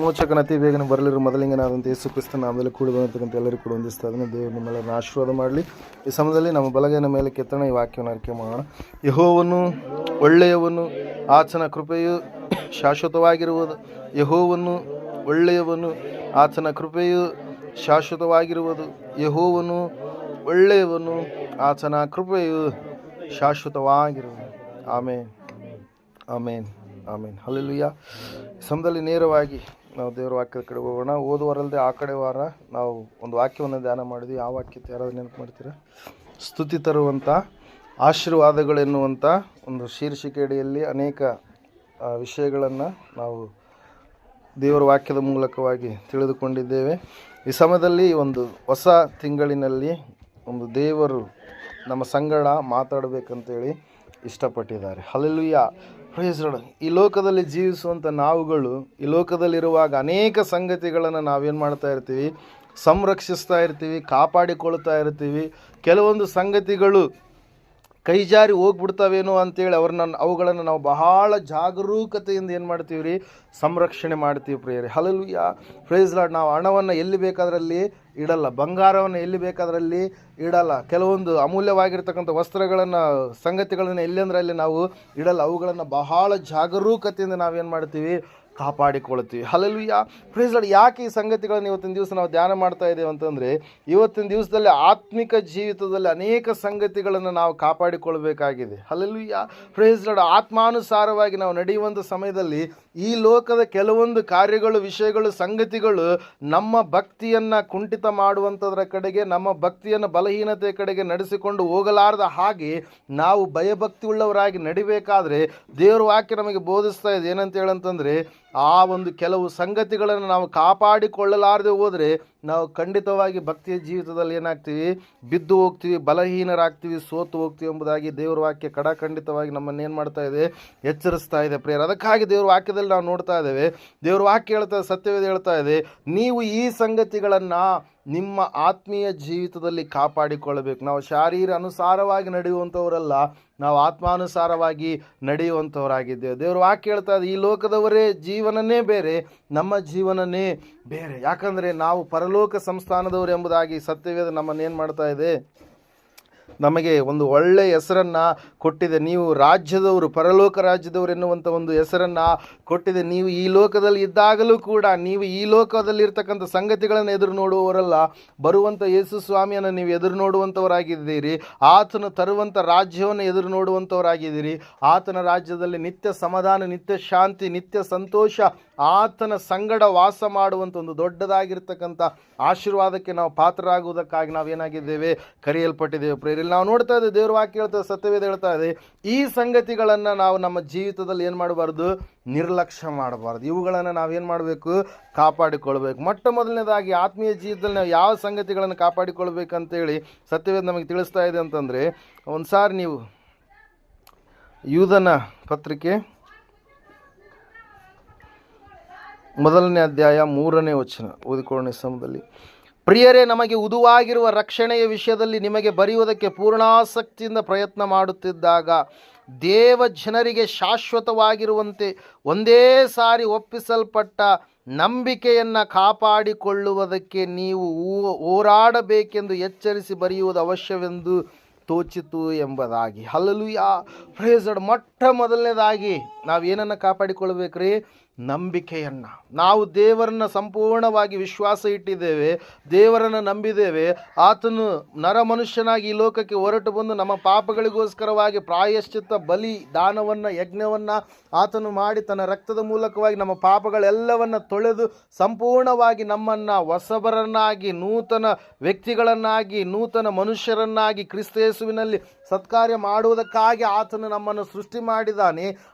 ಮೋಚಕನ ಅತಿ ಬೇಗನೆ ಬರಲಿರುವ ಮೊದಲಿಂಗನಾದಂಥ ಯೇಸು ಕ್ರಿಸ್ತನ ನಾಮದಲ್ಲಿ ಕೂಡಿ ಬಂದಿರ್ತಕ್ಕಂಥ ಎಲ್ಲರಿಗೂ ಕೂಡ ಹೊಂದಿಸ್ತಾ ಇದನ್ನು ದೇವರು ನಿಮ್ಮೆಲ್ಲರನ್ನ ಆಶೀರ್ವಾದ ಮಾಡಲಿ. ಈ ಸಮಯದಲ್ಲಿ ನಮ್ಮ ಬಲಗೈನ ಮೇಲೆ ಕೆತ್ತಣ ಈ ವಾಕ್ಯವನ್ನು ಅರಿಕೆ ಮಾಡೋಣ. ಯೆಹೋವನು ಒಳ್ಳೆಯವನು, ಆತನ ಕೃಪೆಯು ಶಾಶ್ವತವಾಗಿರುವುದು. ಯೆಹೋವನು ಒಳ್ಳೆಯವನು, ಆತನ ಕೃಪೆಯು ಶಾಶ್ವತವಾಗಿರುವುದು. ಯೆಹೋವನು ಒಳ್ಳೆಯವನು, ಆತನ ಕೃಪೆಯು ಶಾಶ್ವತವಾಗಿರುವುದು. ಆಮೇನ್, ಆಮೇನ್, ಆಮೇನ್. ಹಲ್ಲೆಲೂಯಾ. ಈ ಸಮಯದಲ್ಲಿ ನೇರವಾಗಿ ನಾವು ದೇವರ ವಾಕ್ಯದ ಕಡೆ ಹೋಗೋಣ. ಓದುವರಲ್ಲದೆ ಆ ಕಡೆ ವಾರ ನಾವು ಒಂದು ವಾಕ್ಯವನ್ನು ಧ್ಯಾನ ಮಾಡಿದ್ವಿ. ಆ ವಾಕ್ಯಕ್ಕೆ ಯಾರಾದ್ರು ನೆನಪು ಮಾಡ್ತೀರಾ? ಸ್ತುತಿ ತರುವಂಥ ಆಶೀರ್ವಾದಗಳೆನ್ನುವಂಥ ಒಂದು ಶೀರ್ಷಿಕೆಯಡಿಯಲ್ಲಿ ಅನೇಕ ವಿಷಯಗಳನ್ನು ನಾವು ದೇವರ ವಾಕ್ಯದ ಮೂಲಕವಾಗಿ ತಿಳಿದುಕೊಂಡಿದ್ದೇವೆ. ಈ ಸಮಯದಲ್ಲಿ ಒಂದು ಹೊಸ ತಿಂಗಳಿನಲ್ಲಿ ಒಂದು ದೇವರು ನಮ್ಮ ಸಂಗಡ ಮಾತಾಡಬೇಕಂತೇಳಿ ಇಷ್ಟಪಟ್ಟಿದ್ದಾರೆ. Hallelujah, praise Lord. ಈ ಲೋಕದಲ್ಲಿ ಜೀವಿಸುವಂಥ ನಾವುಗಳು ಈ ಲೋಕದಲ್ಲಿರುವಾಗ ಅನೇಕ ಸಂಗತಿಗಳನ್ನು ನಾವೇನು ಮಾಡ್ತಾ ಇರ್ತೀವಿ, ಸಂರಕ್ಷಿಸ್ತಾ ಇರ್ತೀವಿ, ಕಾಪಾಡಿಕೊಳ್ತಾ ಇರ್ತೀವಿ. ಕೆಲವೊಂದು ಸಂಗತಿಗಳು ಕೈ ಜಾರಿ ಹೋಗ್ಬಿಡ್ತಾವೇನೋ ಅಂತೇಳಿ ಅವುಗಳನ್ನು ನಾವು ಬಹಳ ಜಾಗರೂಕತೆಯಿಂದ ಏನು ಮಾಡ್ತೀವಿ ರೀ, ಸಂರಕ್ಷಣೆ ಮಾಡ್ತೀವಿ ಪ್ರಿಯರೇ. Hallelujah, praise Lord. ನಾವು ಹಣವನ್ನು ಎಲ್ಲಿ ಬೇಕಾದ್ರಲ್ಲಿ ಇಡಲ್ಲ, ಬಂಗಾರವನ್ನು ಎಲ್ಲಿ ಬೇಕಾದ್ರಲ್ಲಿ ಇಡಲ್ಲ, ಕೆಲವೊಂದು ಅಮೂಲ್ಯವಾಗಿರ್ತಕ್ಕಂಥ ಸಂಗತಿಗಳನ್ನು ಎಲ್ಲೆಂದ್ರೆ ಅಲ್ಲಿ ನಾವು ಇಡಲ್ಲ. ಅವುಗಳನ್ನು ಬಹಳ ಜಾಗರೂಕತೆಯಿಂದ ನಾವೇನು ಮಾಡ್ತೀವಿ, ಕಾಪಾಡಿಕೊಳ್ತೀವಿ. Hallelujah, praise lord. ಯಾಕೆ ಈ ಸಂಗತಿಗಳನ್ನು ಇವತ್ತಿನ ದಿವಸ ನಾವು ಧ್ಯಾನ ಮಾಡ್ತಾ ಇದ್ದೇವೆ ಅಂತಂದರೆ, ಇವತ್ತಿನ ದಿವಸದಲ್ಲಿ ಆತ್ಮಿಕ ಜೀವಿತದಲ್ಲಿ ಅನೇಕ ಸಂಗತಿಗಳನ್ನು ನಾವು ಕಾಪಾಡಿಕೊಳ್ಬೇಕಾಗಿದೆ. Hallelujah, praise Lord. ಆತ್ಮಾನುಸಾರವಾಗಿ ನಾವು ನಡೆಯುವಂಥ ಸಮಯದಲ್ಲಿ ಈ ಲೋಕದ ಕೆಲವೊಂದು ಕಾರ್ಯಗಳು, ವಿಷಯಗಳು, ಸಂಗತಿಗಳು ನಮ್ಮ ಭಕ್ತಿಯನ್ನು ಕುಂಠಿತ ಮಾಡುವಂಥದ್ರ ಕಡೆಗೆ, ನಮ್ಮ ಭಕ್ತಿಯನ್ನು ಬಲಹೀನತೆ ಕಡೆಗೆ ನಡೆಸಿಕೊಂಡು ಹೋಗಲಾರದ ಹಾಗೆ ನಾವು ಭಯಭಕ್ತಿ ಉಳ್ಳವರಾಗಿ ನಡಿಬೇಕಾದ್ರೆ ದೇವರ ವಾಕ್ಯ ನಮಗೆ ಬೋಧಿಸ್ತಾ ಇದೆ. ಏನಂತ ಹೇಳಂತಂದರೆ, ಆ ಒಂದು ಕೆಲವು ಸಂಗತಿಗಳನ್ನು ನಾವು ಕಾಪಾಡಿಕೊಳ್ಳಲಾರದೆ ಹೋದರೆ ನಾವು ಖಂಡಿತವಾಗಿ ಭಕ್ತಿಯ ಜೀವಿತದಲ್ಲಿ ಏನಾಗ್ತೀವಿ, ಬಿದ್ದು ಹೋಗ್ತೀವಿ, ಬಲಹೀನರಾಗ್ತೀವಿ, ಸೋತು ಹೋಗ್ತೀವಿ ಎಂಬುದಾಗಿ ದೇವರ ವಾಕ್ಯ ಖಂಡಿತವಾಗಿ ನಮ್ಮನ್ನೇನು ಮಾಡ್ತಾ ಇದೆ, ಎಚ್ಚರಿಸ್ತಾ ಇದೆ ಪ್ರಿಯರೇ. ಅದಕ್ಕಾಗಿ ದೇವರ ವಾಕ್ಯದಲ್ಲಿ ನಾವು ನೋಡ್ತಾ ಇದ್ದೇವೆ, ದೇವರ ವಾಕ್ಯ ಹೇಳ್ತಾ ಇದೆ, ಸತ್ಯವೇದ ಹೇಳ್ತಾ ಇದೆ, ನೀವು ಈ ಸಂಗತಿಗಳನ್ನು ನಿಮ್ಮ ಆತ್ಮೀಯ ಜೀವಿತದಲ್ಲಿ ಕಾಪಾಡಿಕೊಳ್ಳಬೇಕು. ನಾವು ಶಾರೀರ ಅನುಸಾರವಾಗಿ ನಡೆಯುವಂಥವರಲ್ಲ, ನಾವು ಆತ್ಮಾನುಸಾರವಾಗಿ ನಡೆಯುವಂಥವರಾಗಿದ್ದೇವೆ. ದೇವರು ವಾಕ್ಯ ಹೇಳ್ತಾ ಇದೆ, ಈ ಲೋಕದವರೇ ಜೀವನನೇ ಬೇರೆ, ನಮ್ಮ ಜೀವನನೇ ಬೇರೆ. ಯಾಕಂದರೆ ನಾವು ಪರಲೋಕ ಸಂಸ್ಥಾನದವರು ಎಂಬುದಾಗಿ ಸತ್ಯವೇದ ನಮ್ಮನ್ನೇನು ಮಾಡ್ತಾ ಇದೆ, ನಮಗೆ ಒಂದು ಒಳ್ಳೆಯ ಹೆಸರನ್ನು ಕೊಟ್ಟಿದೆ. ನೀವು ರಾಜ್ಯದವರು, ಪರಲೋಕ ರಾಜ್ಯದವರು ಎನ್ನುವಂಥ ಒಂದು ಹೆಸರನ್ನು ಕೊಟ್ಟಿದೆ. ನೀವು ಈ ಲೋಕದಲ್ಲಿ ಇದ್ದಾಗಲೂ ಕೂಡ ನೀವು ಈ ಲೋಕದಲ್ಲಿರ್ತಕ್ಕಂಥ ಸಂಗತಿಗಳನ್ನು ಎದುರು ನೋಡುವವರಲ್ಲ, ಬರುವಂಥ ಯೇಸು ಸ್ವಾಮಿಯನ್ನು ನೀವು ಎದುರು ನೋಡುವಂಥವರಾಗಿದ್ದೀರಿ. ಆತನು ತರುವಂಥ ರಾಜ್ಯವನ್ನು ಎದುರು ನೋಡುವಂಥವರಾಗಿದ್ದೀರಿ. ಆತನ ರಾಜ್ಯದಲ್ಲಿ ನಿತ್ಯ ಸಮಾಧಾನ, ನಿತ್ಯ ಶಾಂತಿ, ನಿತ್ಯ ಸಂತೋಷ, ಆತನ ಸಂಗಡ ವಾಸ ಮಾಡುವಂಥ ಒಂದು ದೊಡ್ಡದಾಗಿರ್ತಕ್ಕಂಥ ಆಶೀರ್ವಾದಕ್ಕೆ ನಾವು ಪಾತ್ರರಾಗುವುದಕ್ಕಾಗಿ ನಾವೇನಾಗಿದ್ದೇವೆ, ಕರೆಯಲ್ಪಟ್ಟಿದ್ದೇವೆ ಪ್ರೇರಿಲ್. ನಾವು ನೋಡ್ತಾ ಇದ್ದೇವೆ, ದೇವರ ವಾಕ್ಯ ಹೇಳ್ತದೆ, ಸತ್ಯವೇದ ಹೇಳ್ತಾ ಇದೆ, ಈ ಸಂಗತಿಗಳನ್ನು ನಾವು ನಮ್ಮ ಜೀವಿತದಲ್ಲಿ ಏನು ಮಾಡಬಾರ್ದು, ನಿರ್ಲಕ್ಷ್ಯ ಮಾಡಬಾರ್ದು. ಇವುಗಳನ್ನು ನಾವೇನು ಮಾಡಬೇಕು, ಕಾಪಾಡಿಕೊಳ್ಬೇಕು. ಮೊಟ್ಟ ಮೊದಲನೇದಾಗಿ ಆತ್ಮೀಯ ಜೀವಿತದಲ್ಲಿ ನಾವು ಯಾವ ಸಂಗತಿಗಳನ್ನು ಕಾಪಾಡಿಕೊಳ್ಬೇಕಂತೇಳಿ ಸತ್ಯವೇದ ನಮಗೆ ತಿಳಿಸ್ತಾ ಇದೆ ಅಂತಂದರೆ, ಒಂದು ಸಾರಿ ನೀವು ಯೂದನ ಪತ್ರಿಕೆ 1ನೇ ಅಧ್ಯಾಯ 3ನೇ ವಚನ ಓದಿಕೊಳ್ಳೋಣ ಸಮಯದಲ್ಲಿ. ಪ್ರಿಯರೇ, ನಮಗೆ ಉದುವಾಗಿರುವ ರಕ್ಷಣೆಯ ವಿಷಯದಲ್ಲಿ ನಿಮಗೆ ಬರೆಯುವುದಕ್ಕೆ ಪೂರ್ಣಾಸಕ್ತಿಯಿಂದ ಪ್ರಯತ್ನ ಮಾಡುತ್ತಿದ್ದಾಗ ದೇವ ಜನರಿಗೆ ಶಾಶ್ವತವಾಗಿರುವಂತೆ ಒಂದೇ ಸಾರಿ ಒಪ್ಪಿಸಲ್ಪಟ್ಟ ನಂಬಿಕೆಯನ್ನು ಕಾಪಾಡಿಕೊಳ್ಳುವುದಕ್ಕೆ ನೀವು ಹೋರಾಡಬೇಕೆಂದು ಎಚ್ಚರಿಸಿ ಬರೆಯುವುದು ಅವಶ್ಯವೆಂದು ತೋಚಿತು ಎಂಬುದಾಗಿ. Hallelujah, praise Lord. ಮೊಟ್ಟ ಮೊದಲನೇದಾಗಿ ನಾವು ಏನನ್ನು ಕಾಪಾಡಿಕೊಳ್ಬೇಕ್ರಿ, ನಂಬಿಕೆಯನ್ನು. ನಾವು ದೇವರನ್ನು ಸಂಪೂರ್ಣವಾಗಿ ವಿಶ್ವಾಸ ಇಟ್ಟಿದ್ದೇವೆ, ದೇವರನ್ನು ನಂಬಿದ್ದೇವೆ. ಆತನು ನರ ಮನುಷ್ಯನಾಗಿ ಈ ಲೋಕಕ್ಕೆ ಹೊರಟು ಬಂದು ನಮ್ಮ ಪಾಪಗಳಿಗೋಸ್ಕರವಾಗಿ ಪ್ರಾಯಶ್ಚಿತ್ತ ಬಲಿ ದಾನವನ್ನು, ಯಜ್ಞವನ್ನು ಆತನು ಮಾಡಿ ತನ್ನ ರಕ್ತದ ಮೂಲಕವಾಗಿ ನಮ್ಮ ಪಾಪಗಳೆಲ್ಲವನ್ನು ತೊಳೆದು ಸಂಪೂರ್ಣವಾಗಿ ನಮ್ಮನ್ನು ಹೊಸಬರನ್ನಾಗಿ, ನೂತನ ವ್ಯಕ್ತಿಗಳನ್ನಾಗಿ, ನೂತನ ಮನುಷ್ಯರನ್ನಾಗಿ ಕ್ರಿಸ್ತೇಸುವಿನಲ್ಲಿ ಸತ್ಕಾರ್ಯ ಮಾಡುವುದಕ್ಕಾಗಿ ಆತನು ನಮ್ಮನ್ನು ಸೃಷ್ಟಿ ಮಾಡಿದ್ದಾನೆ.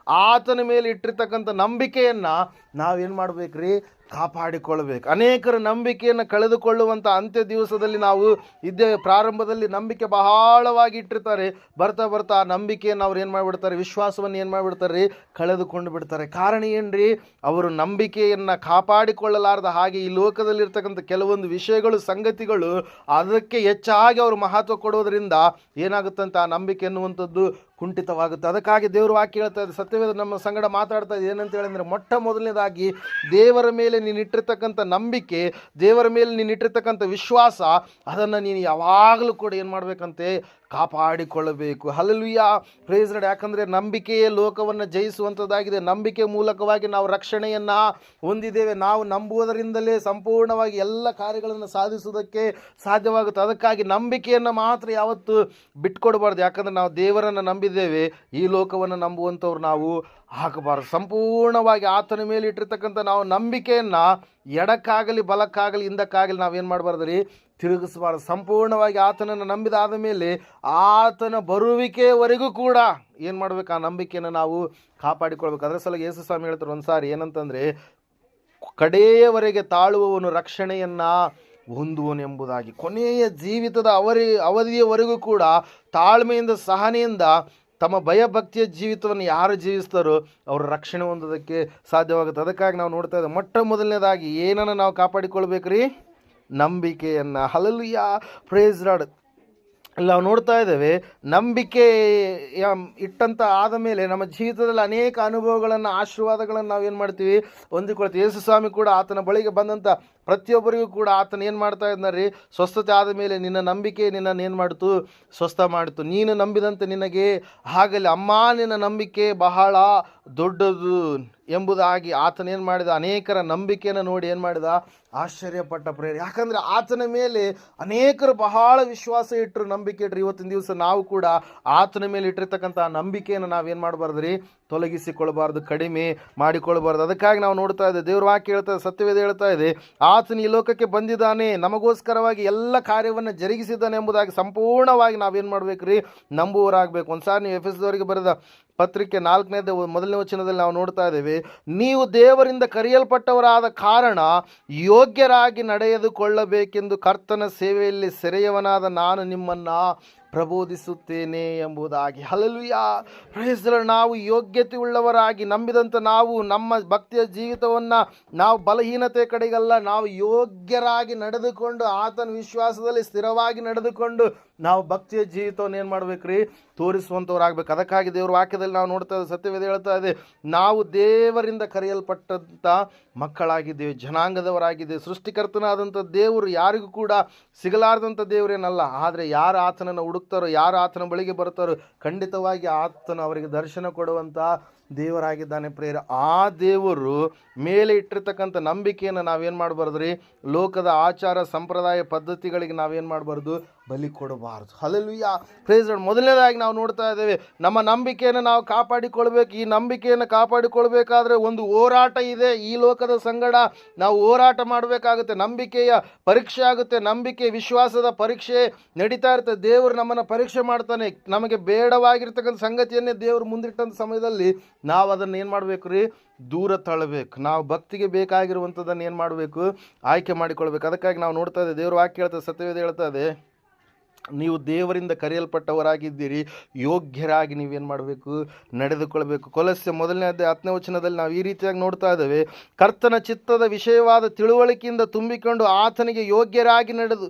ಆತನ ಮೇಲೆ ಇಟ್ಟಿರ್ತಕ್ಕಂಥ ನಂಬಿಕೆಯನ್ನು ನಾವೇನು ಮಾಡಬೇಕ್ರಿ, ಕಾಪಾಡಿಕೊಳ್ಬೇಕು. ಅನೇಕರ ನಂಬಿಕೆಯನ್ನು ಕಳೆದುಕೊಳ್ಳುವಂಥ ಅಂತ್ಯ ದಿವಸದಲ್ಲಿ ನಾವು ಇದ್ದೇವೆ. ಪ್ರಾರಂಭದಲ್ಲಿ ನಂಬಿಕೆ ಬಹಳವಾಗಿ ಇಟ್ಟಿರ್ತಾರೆ, ಬರ್ತಾ ಬರ್ತಾ ಆ ನಂಬಿಕೆಯನ್ನು ಅವ್ರು ಏನು ಮಾಡಿಬಿಡ್ತಾರೆ, ವಿಶ್ವಾಸವನ್ನು ಏನು ಮಾಡಿಬಿಡ್ತಾರೆ, ಕಳೆದುಕೊಂಡು ಬಿಡ್ತಾರೆ. ಕಾರಣ ಏನ್ರಿ, ಅವರು ನಂಬಿಕೆಯನ್ನು ಕಾಪಾಡಿಕೊಳ್ಳಲಾರದ ಹಾಗೆ ಈ ಲೋಕದಲ್ಲಿರ್ತಕ್ಕಂಥ ಕೆಲವೊಂದು ವಿಷಯಗಳು, ಸಂಗತಿಗಳು ಅದಕ್ಕೆ ಹೆಚ್ಚಾಗಿ ಅವರು ಮಹತ್ವ ಕೊಡೋದ್ರಿಂದ ಏನಾಗುತ್ತಂತ ಆ ನಂಬಿಕೆ ಎನ್ನುವಂಥದ್ದು ಕುಂಠಿತವಾಗುತ್ತೆ. ಅದಕ್ಕಾಗಿ ದೇವರು ವಾಕ್ಯ ಹೇಳ್ತಾ ಇದೆ, ಸತ್ಯವೇದ ನಮ್ಮ ಸಂಗಡ ಮಾತಾಡ್ತಾ ಇದೆ ಏನಂತ ಹೇಳಿದ್ರೆ, ಮೊಟ್ಟ ಮೊದಲನೇದಾಗಿ ದೇವರ ಮೇಲೆ ನೀನು ಇಟ್ಟಿರ್ತಕ್ಕಂಥ ನಂಬಿಕೆ, ದೇವರ ಮೇಲೆ ನೀನು ಇಟ್ಟಿರ್ತಕ್ಕಂಥ ವಿಶ್ವಾಸ, ಅದನ್ನು ನೀನು ಯಾವಾಗಲೂ ಕೂಡ ಏನು ಮಾಡಬೇಕಂತೆ, ಕಾಪಾಡಿಕೊಳ್ಳಬೇಕು. Hallelujah, praise Lord. ಯಾಕಂದರೆ ನಂಬಿಕೆಯೇ ಲೋಕವನ್ನು ಜಯಿಸುವಂಥದ್ದಾಗಿದೆ. ನಂಬಿಕೆ ಮೂಲಕವಾಗಿ ನಾವು ರಕ್ಷಣೆಯನ್ನು ಹೊಂದಿದ್ದೇವೆ. ನಾವು ನಂಬುವುದರಿಂದಲೇ ಸಂಪೂರ್ಣವಾಗಿ ಎಲ್ಲ ಕಾರ್ಯಗಳನ್ನು ಸಾಧಿಸುವುದಕ್ಕೆ ಸಾಧ್ಯವಾಗುತ್ತೆ. ಅದಕ್ಕಾಗಿ ನಂಬಿಕೆಯನ್ನು ಮಾತ್ರ ಯಾವತ್ತು ಬಿಟ್ಕೊಡ್ಬಾರ್ದು. ಯಾಕಂದರೆ ನಾವು ದೇವರನ್ನು ನಂಬಿದ್ದೇವೆ, ಈ ಲೋಕವನ್ನು ನಂಬುವಂಥವ್ರು ನಾವು ಹಾಕಬಾರ್ದು. ಸಂಪೂರ್ಣವಾಗಿ ಆತನ ಮೇಲೆ ಇಟ್ಟಿರ್ತಕ್ಕಂಥ ನಾವು ನಂಬಿಕೆಯನ್ನು ಎಡಕ್ಕಾಗಲಿ ಬಲಕ್ಕಾಗಲಿ ಹಿಂದಕ್ಕಾಗಲಿ ನಾವೇನು ಮಾಡಬಾರ್ದು ರೀ, ತಿರುಗಿಸಬಾರ್ದು. ಸಂಪೂರ್ಣವಾಗಿ ಆತನನ್ನು ನಂಬಿದಾದ ಮೇಲೆ ಆತನ ಬರುವಿಕೆವರೆಗೂ ಕೂಡ ಏನು ಮಾಡಬೇಕು, ಆ ನಂಬಿಕೆಯನ್ನು ನಾವು ಕಾಪಾಡಿಕೊಳ್ಬೇಕು. ಅದರ ಸಲ ಯೇಸು ಸ್ವಾಮಿ ಹೇಳ್ತಾರೆ ಒಂದು ಸಾರಿ ಏನಂತಂದರೆ, ಕಡೆಯವರೆಗೆ ತಾಳುವವನು ರಕ್ಷಣೆಯನ್ನು ಹೊಂದುವನು ಎಂಬುದಾಗಿ. ಕೊನೆಯ ಜೀವಿತದ ಅವಧಿಯವರೆಗೂ ಕೂಡ ತಾಳ್ಮೆಯಿಂದ ಸಹನೆಯಿಂದ ತಮ್ಮ ಭಯಭಕ್ತಿಯ ಜೀವಿತವನ್ನು ಯಾರು ಜೀವಿಸ್ತಾರೋ ಅವರು ರಕ್ಷಣೆ ಹೊಂದೋದಕ್ಕೆ ಸಾಧ್ಯವಾಗುತ್ತೆ. ಅದಕ್ಕಾಗಿ ನಾವು ನೋಡ್ತಾ ಇದ್ದೇವೆ, ಮೊಟ್ಟ ಮೊದಲನೇದಾಗಿ ಏನನ್ನು ನಾವು ಕಾಪಾಡಿಕೊಳ್ಬೇಕು ರೀ, ನಂಬಿಕೆಯನ್ನು. Hallelujah, praise Lord. ನಾವು ನೋಡ್ತಾ ಇದ್ದೇವೆ, ನಂಬಿಕೆ ಇಟ್ಟಂತ ಆದ ಮೇಲೆ ನಮ್ಮ ಜೀವಿತದಲ್ಲಿ ಅನೇಕ ಅನುಭವಗಳನ್ನು, ಆಶೀರ್ವಾದಗಳನ್ನು ನಾವೇನು ಮಾಡ್ತೀವಿ, ಹೊಂದಿಕೊಳ್ತೀವಿ. ಯೇಸು ಸ್ವಾಮಿ ಕೂಡ ಆತನ ಬಳಿಗೆ ಬಂದಂಥ ಪ್ರತಿಯೊಬ್ಬರಿಗೂ ಕೂಡ ಆತನ ಏನು ಮಾಡ್ತಾ ಇದ್ದಾನೆ, ಸ್ವಸ್ಥತೆ ಆದ ಮೇಲೆ ನಿನ್ನ ನಂಬಿಕೆ ನಿನ್ನನ್ನು ಏನು ಮಾಡ್ತು, ಸ್ವಸ್ಥ ಮಾಡಿತು. ನೀನು ನಂಬಿದಂತೆ ನಿನಗೆ ಆಗಲಿ ಅಮ್ಮ, ನಿನ್ನ ನಂಬಿಕೆ ಬಹಳ ದೊಡ್ಡದು ಎಂಬುದಾಗಿ ಆತನ ಏನು ಮಾಡಿದ, ಅನೇಕರ ನಂಬಿಕೆಯನ್ನು ನೋಡಿ ಏನು ಮಾಡಿದ, ಆಶ್ಚರ್ಯಪಟ್ಟ ಪ್ರೇರೆ. ಯಾಕಂದರೆ ಆತನ ಮೇಲೆ ಅನೇಕರು ಬಹಳ ವಿಶ್ವಾಸ ಇಟ್ಟರು, ನಂಬಿಕೆ ಇಟ್ಟರು. ಇವತ್ತಿನ ದಿವಸ ನಾವು ಕೂಡ ಆತನ ಮೇಲೆ ಇಟ್ಟಿರ್ತಕ್ಕಂಥ ನಂಬಿಕೆಯನ್ನು ನಾವೇನು ಮಾಡಬಾರ್ದು ರೀ, ತೊಲಗಿಸಿಕೊಳ್ಬಾರ್ದು, ಕಡಿಮೆ ಮಾಡಿಕೊಳ್ಬಾರ್ದು. ಅದಕ್ಕಾಗಿ ನಾವು ನೋಡ್ತಾ ಇದ್ದೇವೆ, ದೇವ್ರ ವಾಕ್ಯ ಹೇಳ್ತಾ ಇದೆ, ಸತ್ಯವೇದ ಹೇಳ್ತಾ ಇದೆ, ಆತನ ಈ ಲೋಕಕ್ಕೆ ಬಂದಿದ್ದಾನೆ, ನಮಗೋಸ್ಕರವಾಗಿ ಎಲ್ಲ ಕಾರ್ಯವನ್ನು ಜರುಗಿಸಿದ್ದಾನೆ ಎಂಬುದಾಗಿ ಸಂಪೂರ್ಣವಾಗಿ ನಾವೇನು ಮಾಡಬೇಕು ರೀ, ನಂಬುವರಾಗಬೇಕು. ಒಂದು ಸಾರಿ ನೀವು ಎಫೆಸದವರಿಗೆ ಬರೆದ ಪತ್ರಿಕೆ 4ನೇ ಮೊದಲನೇ ವಚನದಲ್ಲಿ ನಾವು ನೋಡ್ತಾ ಇದ್ದೇವೆ, ನೀವು ದೇವರಿಂದ ಕರೆಯಲ್ಪಟ್ಟವರಾದ ಕಾರಣ ಯೋಗ್ಯರಾಗಿ ನಡೆದುಕೊಳ್ಳಬೇಕೆಂದು ಕರ್ತನ ಸೇವೆಯಲ್ಲಿ ಸೆರೆಯವನಾದ ನಾನು ನಿಮ್ಮನ್ನು ಪ್ರಬೋಧಿಸುತ್ತೇನೆ ಎಂಬುದಾಗಿ. Hallelujah, praise the Lord. ನಾವು ಯೋಗ್ಯತೆ ಉಳ್ಳವರಾಗಿ ನಂಬಿದಂಥ ನಾವು ನಮ್ಮ ಭಕ್ತಿಯ ಜೀವಿತವನ್ನು ನಾವು ಬಲಹೀನತೆ ಕಡೆಗಲ್ಲ, ನಾವು ಯೋಗ್ಯರಾಗಿ ನಡೆದುಕೊಂಡು ಆತನ ವಿಶ್ವಾಸದಲ್ಲಿ ಸ್ಥಿರವಾಗಿ ನಡೆದುಕೊಂಡು ನಾವು ಭಕ್ತಿಯ ಜೀವಿತವನ್ನು ಏನು ಮಾಡಬೇಕು ರೀ, ತೋರಿಸುವಂಥವ್ರಾಗಬೇಕು. ಅದಕ್ಕಾಗಿ ದೇವ್ರ ವಾಕ್ಯದಲ್ಲಿ ನಾವು ನೋಡ್ತಾ ಇದ್ದೇವೆ, ಸತ್ಯವೇದ ಹೇಳ್ತಾ ಇದೆ, ನಾವು ದೇವರಿಂದ ಕರೆಯಲ್ಪಟ್ಟಂಥ ಮಕ್ಕಳಾಗಿದ್ದೇವೆ, ಜನಾಂಗದವರಾಗಿದ್ದೇವೆ. ಸೃಷ್ಟಿಕರ್ತನಾದಂಥ ದೇವರು ಯಾರಿಗೂ ಕೂಡ ಸಿಗಲಾರದಂಥ ದೇವರೇನಲ್ಲ. ಆದರೆ ಯಾರು ಆತನನ್ನು ಹುಡುಕ್ತಾರೋ, ಯಾರು ಆತನ ಬಳಿಗೆ ಬರ್ತಾರೋ, ಖಂಡಿತವಾಗಿ ಆತನು ಅವರಿಗೆ ದರ್ಶನ ಕೊಡುವಂಥ ದೇವರಾಗಿದ್ದಾನೆ ಪ್ರೇರ. ಆ ದೇವರು ಮೇಲೆ ಇಟ್ಟಿರ್ತಕ್ಕಂಥ ನಂಬಿಕೆಯನ್ನು ನಾವೇನು ಮಾಡಬಾರ್ದು ರೀ, ಲೋಕದ ಆಚಾರ ಸಂಪ್ರದಾಯ ಪದ್ಧತಿಗಳಿಗೆ ನಾವೇನು ಮಾಡಬಾರ್ದು, ಬಲಿ ಕೊಡಬಾರ್ದು. Hallelujah, praise Lord. ಮೊದಲನೇದಾಗಿ ನಾವು ನೋಡ್ತಾ ಇದ್ದೇವೆ, ನಮ್ಮ ನಂಬಿಕೆಯನ್ನು ನಾವು ಕಾಪಾಡಿಕೊಳ್ಬೇಕು. ಈ ನಂಬಿಕೆಯನ್ನು ಕಾಪಾಡಿಕೊಳ್ಬೇಕಾದ್ರೆ ಒಂದು ಹೋರಾಟ ಇದೆ. ಈ ಲೋಕದ ಸಂಗಡ ನಾವು ಹೋರಾಟ ಮಾಡಬೇಕಾಗುತ್ತೆ. ನಂಬಿಕೆಯ ಪರೀಕ್ಷೆ ಆಗುತ್ತೆ, ನಂಬಿಕೆ ವಿಶ್ವಾಸದ ಪರೀಕ್ಷೆ ನಡೀತಾ ಇರ್ತದೆ. ದೇವರು ನಮ್ಮನ್ನು ಪರೀಕ್ಷೆ ಮಾಡ್ತಾನೆ. ನಮಗೆ ಬೇಡವಾಗಿರ್ತಕ್ಕಂಥ ಸಂಗತಿಯನ್ನೇ ದೇವರು ಮುಂದಿಟ್ಟಂಥ ಸಮಯದಲ್ಲಿ ನಾವು ಅದನ್ನು ಏನು ಮಾಡಬೇಕು ರೀ, ದೂರ ತಳ್ಳಬೇಕು. ನಾವು ಭಕ್ತಿಗೆ ಬೇಕಾಗಿರುವಂಥದ್ದನ್ನು ಏನು ಮಾಡಬೇಕು, ಆಯ್ಕೆ ಮಾಡಿಕೊಳ್ಬೇಕು. ಅದಕ್ಕಾಗಿ ನಾವು ನೋಡ್ತಾ ಇದ್ದೇವೆ, ದೇವರು ವಾಕ್ಯ ಹೇಳ್ತದೆ, ಸತ್ಯವೇದ ಹೇಳ್ತಾ ಇದೆ, ನೀವು ದೇವರಿಂದ ಕರೆಯಲ್ಪಟ್ಟವರಾಗಿದ್ದೀರಿ, ಯೋಗ್ಯರಾಗಿ ನೀವೇನು ಮಾಡಬೇಕು, ನಡೆದುಕೊಳ್ಬೇಕು. ಕೊಲಸ್ಸೆ 1:10 ವಚನದಲ್ಲಿ ನಾವು ಈ ರೀತಿಯಾಗಿ ನೋಡ್ತಾ ಇದ್ದೇವೆ, ಕರ್ತನ ಚಿತ್ತದ ವಿಷಯವಾದ ತಿಳುವಳಿಕೆಯಿಂದ ತುಂಬಿಕೊಂಡು ಆತನಿಗೆ ಯೋಗ್ಯರಾಗಿ ನಡೆದು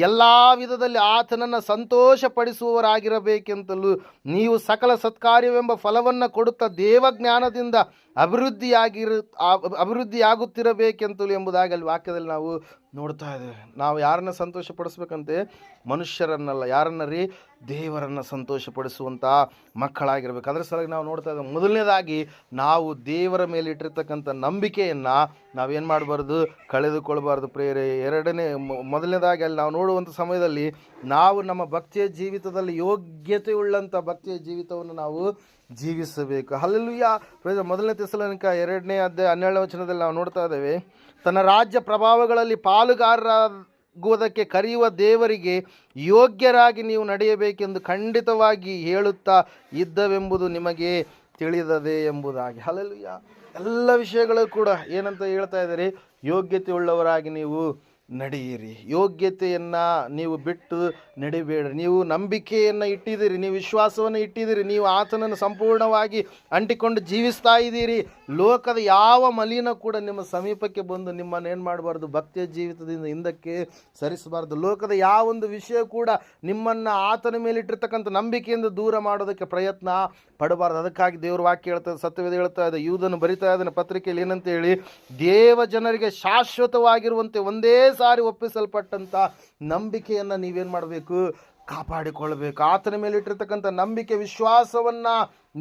ಎಲ್ಲ ವಿಧದಲ್ಲಿ ಆತನನ್ನು ಸಂತೋಷಪಡಿಸುವವರಾಗಿರಬೇಕೆಂತಲೂ ನೀವು ಸಕಲ ಸತ್ಕಾರ್ಯವೆಂಬ ಫಲವನ್ನು ಕೊಡುತ್ತಾ ದೇವಜ್ಞಾನದಿಂದ ಅಭಿವೃದ್ಧಿಯಾಗುತ್ತಿರಬೇಕೆಂತಲೂ ಎಂಬುದಾಗಿ ಅಲ್ಲಿ ವಾಕ್ಯದಲ್ಲಿ ನಾವು ನೋಡ್ತಾ ಇದ್ದೇವೆ. ನಾವು ಯಾರನ್ನು ಸಂತೋಷಪಡಿಸ್ಬೇಕಂತೆ, ಮನುಷ್ಯರನ್ನಲ್ಲ, ಯಾರನ್ನ ರೀ, ದೇವರನ್ನು ಸಂತೋಷಪಡಿಸುವಂಥ ಮಕ್ಕಳಾಗಿರ್ಬೇಕು. ಅದರ ಸಲುವಾಗಿ ನಾವು ನೋಡ್ತಾ ಇದ್ದೇವೆ, ಮೊದಲನೇದಾಗಿ ನಾವು ದೇವರ ಮೇಲೆ ಇಟ್ಟಿರ್ತಕ್ಕಂಥ ನಂಬಿಕೆಯನ್ನು ನಾವೇನು ಮಾಡಬಾರ್ದು, ಕಳೆದುಕೊಳ್ಬಾರ್ದು ಪ್ರೇರೆ. ಮೊದಲನೇದಾಗಿ ಅಲ್ಲಿ ನಾವು ನೋಡುವಂಥ ಸಮಯದಲ್ಲಿ ನಾವು ನಮ್ಮ ಭಕ್ತಿಯ ಜೀವಿತದಲ್ಲಿ ಯೋಗ್ಯತೆ ಉಳ್ಳಂಥ ಭಕ್ತಿಯ ಜೀವಿತವನ್ನು ನಾವು ಜೀವಿಸಬೇಕು. Hallelujah, price. 1 ಥೆಸಲೋನಿಕ 2:12 ವಚನದಲ್ಲಿ ನಾವು ನೋಡ್ತಾ ಇದ್ದೇವೆ, ತನ್ನ ರಾಜ್ಯ ಪ್ರಭಾವಗಳಲ್ಲಿ ಪಾಲುಗಾರರಾಗುವುದಕ್ಕೆ ಕರೆಯುವ ದೇವರಿಗೆ ಯೋಗ್ಯರಾಗಿ ನೀವು ನಡೆಯಬೇಕೆಂದು ಖಂಡಿತವಾಗಿ ಹೇಳುತ್ತಾ ಇದ್ದವೆಂಬುದು ನಿಮಗೆ ತಿಳಿದದೆ ಎಂಬುದಾಗಿ. ಹಲ್ಲೆಲೂಯಾ, ಎಲ್ಲ ವಿಷಯಗಳು ಕೂಡ ಏನಂತ ಹೇಳ್ತಾ ಇದ್ದಾರೆ, ಯೋಗ್ಯತೆ ಉಳ್ಳವರಾಗಿ ನೀವು ನಡೆಯಿರಿ. ಯೋಗ್ಯತೆಯನ್ನು ನೀವು ಬಿಟ್ಟು ನಡಿಬೇಡ್ರಿ. ನೀವು ನಂಬಿಕೆಯನ್ನು ಇಟ್ಟಿದ್ದೀರಿ, ನೀವು ವಿಶ್ವಾಸವನ್ನು ಇಟ್ಟಿದ್ದೀರಿ, ನೀವು ಆತನನ್ನು ಸಂಪೂರ್ಣವಾಗಿ ಅಂಟಿಕೊಂಡು ಜೀವಿಸ್ತಾ ಇದ್ದೀರಿ. ಲೋಕದ ಯಾವ ಮಲಿನ ಕೂಡ ನಿಮ್ಮ ಸಮೀಪಕ್ಕೆ ಬಂದು ನಿಮ್ಮನ್ನು ಏನು ಮಾಡಬಾರ್ದು, ಭಕ್ತಿಯ ಜೀವಿತದಿಂದ ಹಿಂದಕ್ಕೆ ಸರಿಸಬಾರ್ದು. ಲೋಕದ ಯಾವೊಂದು ವಿಷಯ ಕೂಡ ನಿಮ್ಮನ್ನು ಆತನ ಮೇಲೆ ಇಟ್ಟಿರ್ತಕ್ಕಂಥ ನಂಬಿಕೆಯಿಂದ ದೂರ ಮಾಡೋದಕ್ಕೆ ಪ್ರಯತ್ನ ಪಡಬಾರ್ದು. ಅದಕ್ಕಾಗಿ ದೇವ್ರ ವಾಕ್ಯ ಹೇಳ್ತದೆ, ಸತ್ಯವೇದ ಹೇಳ್ತಾ ಇದೆ, ಯೂದನು ಬರಿತಾ ಇದ್ದಾನೆ ಪತ್ರಿಕೆಯಲ್ಲಿ ಏನಂತ ಹೇಳಿ, ದೇವ ಜನರಿಗೆ ಶಾಶ್ವತವಾಗಿರುವಂತೆ ಒಂದೇ ಸಾರಿ ಒಪ್ಪಿಸಲ್ಪಟ್ಟಂಥ ನಂಬಿಕೆಯನ್ನು ನೀವೇನು ಮಾಡಬೇಕು, ಕಾಪಾಡಿಕೊಳ್ಬೇಕು. ಆತನ ಮೇಲೆ ಇಟ್ಟಿರ್ತಕ್ಕಂಥ ನಂಬಿಕೆ ವಿಶ್ವಾಸವನ್ನು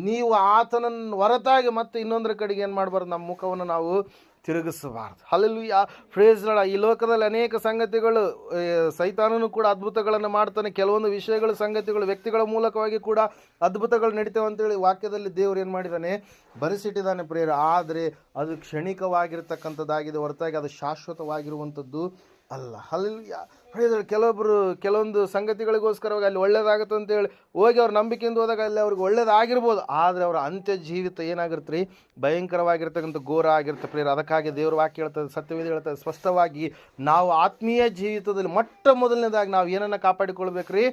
ನೀವು ಆತನನ್ನು ಹೊರತಾಗಿ ಮತ್ತೆ ಇನ್ನೊಂದರ ಕಡೆಗೆ ಏನು ಮಾಡಬಾರ್ದು, ನಮ್ಮ ಮುಖವನ್ನು ನಾವು ತಿರುಗಿಸಬಾರ್ದು. Hallelujah, praise lord. ಈ ಲೋಕದಲ್ಲಿ ಅನೇಕ ಸಂಗತಿಗಳು, ಸೈತಾನನು ಕೂಡ ಅದ್ಭುತಗಳನ್ನು ಮಾಡ್ತಾನೆ. ಕೆಲವೊಂದು ವಿಷಯಗಳು, ಸಂಗತಿಗಳು, ವ್ಯಕ್ತಿಗಳ ಮೂಲಕವಾಗಿ ಕೂಡ ಅದ್ಭುತಗಳು ನಡೀತೇವೆ ಅಂತೇಳಿ ವಾಕ್ಯದಲ್ಲಿ ದೇವರು ಏನು ಮಾಡಿದ್ದಾನೆ, ಬರೆಸಿಟ್ಟಿದ್ದಾನೆ ಪ್ರೇರ. ಆದರೆ ಅದು ಕ್ಷಣಿಕವಾಗಿರ್ತಕ್ಕಂಥದ್ದಾಗಿದೆ ಹೊರತಾಗಿ ಅದು ಶಾಶ್ವತವಾಗಿರುವಂಥದ್ದು ಅಲ್ಲ. Hallelujah, praise Lord. ಕೆಲವೊಂದು ಸಂಗತಿಗಳಿಗೋಸ್ಕರವಾಗಿ ಅಲ್ಲಿ ಒಳ್ಳೇದಾಗುತ್ತೆ ಅಂತೇಳಿ ಹೋಗಿ ಅವ್ರ ನಂಬಿಕೆಯಿಂದ ಹೋದಾಗ ಅಲ್ಲಿ ಅವ್ರಿಗೆ ಒಳ್ಳೇದಾಗಿರ್ಬೋದು, ಆದರೆ ಅವರ ಅಂತ್ಯ ಜೀವಿತ ಏನಾಗಿರುತ್ತೆ ರೀ, ಭಯಂಕರವಾಗಿರ್ತಕ್ಕಂಥ ಘೋರ ಆಗಿರುತ್ತೆ ಪ್ರೇರ. ಅದಕ್ಕಾಗಿ ದೇವ್ರ ವಾಕ್ಯ ಹೇಳ್ತದೆ, ಸತ್ಯವೇದ ಹೇಳ್ತದೆ ಸ್ಪಷ್ಟವಾಗಿ, ನಾವು ಆತ್ಮೀಯ ಜೀವಿತದಲ್ಲಿ ಮೊದಲನೇದಾಗಿ ನಾವು ಏನನ್ನು ಕಾಪಾಡಿಕೊಳ್ಬೇಕು ರೀ,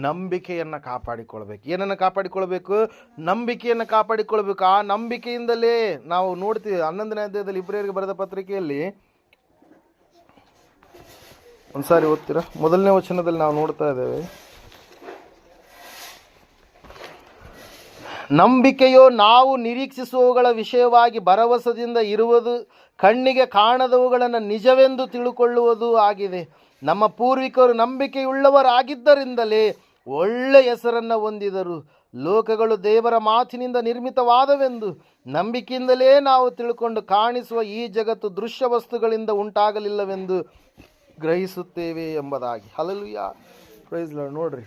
ನಂಬಿಕೆಯನ್ನು ಕಾಪಾಡಿಕೊಳ್ಬೇಕು. ಏನನ್ನು ಕಾಪಾಡಿಕೊಳ್ಬೇಕು, ನಂಬಿಕೆಯನ್ನು ಕಾಪಾಡಿಕೊಳ್ಬೇಕು. ಆ ನಂಬಿಕೆಯಿಂದಲೇ ನಾವು ನೋಡ್ತೀವಿ 11ನೇ ಅಧ್ಯಾಯದಲ್ಲಿ ಇಬ್ರಿಯರಿಗೆ ಬರೆದ ಪತ್ರಿಕೆಯಲ್ಲಿ ಒಂದ್ಸಾರಿ ಓದ್ತೀರಾ, 1ನೇ ವಚನದಲ್ಲಿ ನಾವು ನೋಡ್ತಾ ಇದ್ದೇವೆ, ನಂಬಿಕೆಯೋ ನಾವು ನಿರೀಕ್ಷಿಸುವವುಗಳ ವಿಷಯವಾಗಿ ಭರವಸೆಯಿಂದ ಇರುವುದು, ಕಣ್ಣಿಗೆ ಕಾಣದವುಗಳನ್ನು ನಿಜವೆಂದು ತಿಳುಕೊಳ್ಳುವುದು ಆಗಿದೆ. ನಮ್ಮ ಪೂರ್ವಿಕರು ನಂಬಿಕೆಯುಳ್ಳವರಾಗಿದ್ದರಿಂದಲೇ ಒಳ್ಳೆಯ ಹೆಸರನ್ನು ಹೊಂದಿದರು. ಲೋಕಗಳು ದೇವರ ಮಾತಿನಿಂದ ನಿರ್ಮಿತವಾದವೆಂದು ನಂಬಿಕೆಯಿಂದಲೇ ನಾವು ತಿಳ್ಕೊಂಡು ಕಾಣಿಸುವ ಈ ಜಗತ್ತು ದೃಶ್ಯ ವಸ್ತುಗಳಿಂದ ಉಂಟಾಗಲಿಲ್ಲವೆಂದು ಗ್ರಹಿಸುತ್ತೇವೆ ಎಂಬುದಾಗಿ. Hallelujah, praise Lord. ನೋಡ್ರಿ,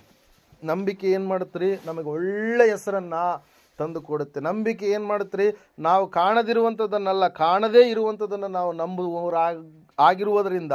ನಂಬಿಕೆ ಏನು ಮಾಡುತ್ತೀರಿ, ನಮಗೆ ಒಳ್ಳೆಯ ಹೆಸರನ್ನು ತಂದು ಕೊಡುತ್ತೆ. ನಂಬಿಕೆ ಏನು ಮಾಡುತ್ತೀರಿ, ನಾವು ಕಾಣದಿರುವಂಥದ್ದನ್ನಲ್ಲ, ಕಾಣದೇ ಇರುವಂಥದ್ದನ್ನು ನಾವು ಆಗಿರುವುದರಿಂದ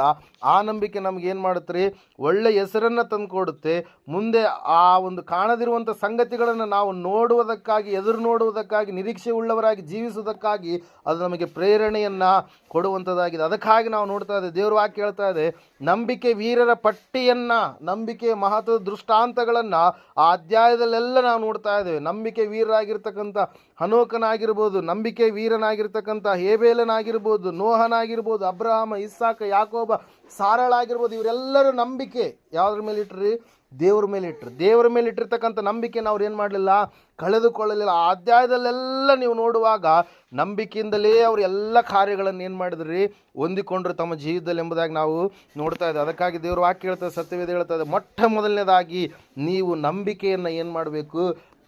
ಆ ನಂಬಿಕೆ ನಮ್ಗೆ ಏನು ಮಾಡುತ್ತೆ, ಒಳ್ಳೆಯ ಹೆಸರನ್ನು ತಂದು ಕೊಡುತ್ತೆ. ಮುಂದೆ ಆ ಒಂದು ಕಾಣದಿರುವಂಥ ಸಂಗತಿಗಳನ್ನು ನಾವು ನೋಡುವುದಕ್ಕಾಗಿ, ಎದುರು ನೋಡುವುದಕ್ಕಾಗಿ, ನಿರೀಕ್ಷೆ ಉಳ್ಳವರಾಗಿ ಜೀವಿಸುವುದಕ್ಕಾಗಿ ಅದು ನಮಗೆ ಪ್ರೇರಣೆಯನ್ನು ಕೊಡುವಂಥದ್ದಾಗಿದೆ. ಅದಕ್ಕಾಗಿ ನಾವು ನೋಡ್ತಾ ಇದ್ದೇವೆ, ದೇವ್ರ ವಾಕ್ಯ ಹೇಳ್ತಾ ಇದೆ, ನಂಬಿಕೆ ವೀರರ ಪಟ್ಟಿಯನ್ನು, ನಂಬಿಕೆಯ ಮಹತ್ವದ ದೃಷ್ಟಾಂತಗಳನ್ನು ಆ ಅಧ್ಯಾಯದಲ್ಲೆಲ್ಲ ನಾವು ನೋಡ್ತಾ ಇದ್ದೇವೆ. ನಂಬಿಕೆ ವೀರರಾಗಿರ್ತಕ್ಕಂಥ ಹನೋಕನಾಗಿರ್ಬೋದು, ನಂಬಿಕೆ ವೀರನಾಗಿರ್ತಕ್ಕಂಥ ಹೇಬೇಲನಾಗಿರ್ಬೋದು, ನೋಹನಾಗಿರ್ಬೋದು, ಅಬ್ರಹಾಮ, ಇಸ್ಸಾಕ, ಯಾಕೋಬ, ಸಾರಳಾಗಿರ್ಬೋದು, ಇವರೆಲ್ಲರೂ ನಂಬಿಕೆ ಯಾವುದ್ರ ಮೇಲೆ ಇಟ್ರಿ, ದೇವ್ರ ಮೇಲೆ ಇಟ್ಟರು. ದೇವರ ಮೇಲೆ ಇಟ್ಟಿರ್ತಕ್ಕಂಥ ನಂಬಿಕೆನ ಅವ್ರು ಏನು ಮಾಡಲಿಲ್ಲ, ಕಳೆದುಕೊಳ್ಳಲಿಲ್ಲ. ಆ ಅಧ್ಯಾಯದಲ್ಲೆಲ್ಲ ನೀವು ನೋಡುವಾಗ ನಂಬಿಕೆಯಿಂದಲೇ ಅವರು ಎಲ್ಲ ಕಾರ್ಯಗಳನ್ನು ಏನು ಮಾಡಿದ್ರಿ, ಹೊಂದಿಕೊಂಡ್ರು ತಮ್ಮ ಜೀವಿತದಲ್ಲಿ ಎಂಬುದಾಗಿ ನಾವು ನೋಡ್ತಾ ಇದ್ದೇವೆ. ಅದಕ್ಕಾಗಿ ದೇವ್ರ ವಾಕ್ಯ ಹೇಳ್ತದೆ, ಸತ್ಯವೇದ ಹೇಳ್ತದೆ, ಮೊದಲನೇದಾಗಿ ನೀವು ನಂಬಿಕೆಯನ್ನು ಏನು ಮಾಡಬೇಕು,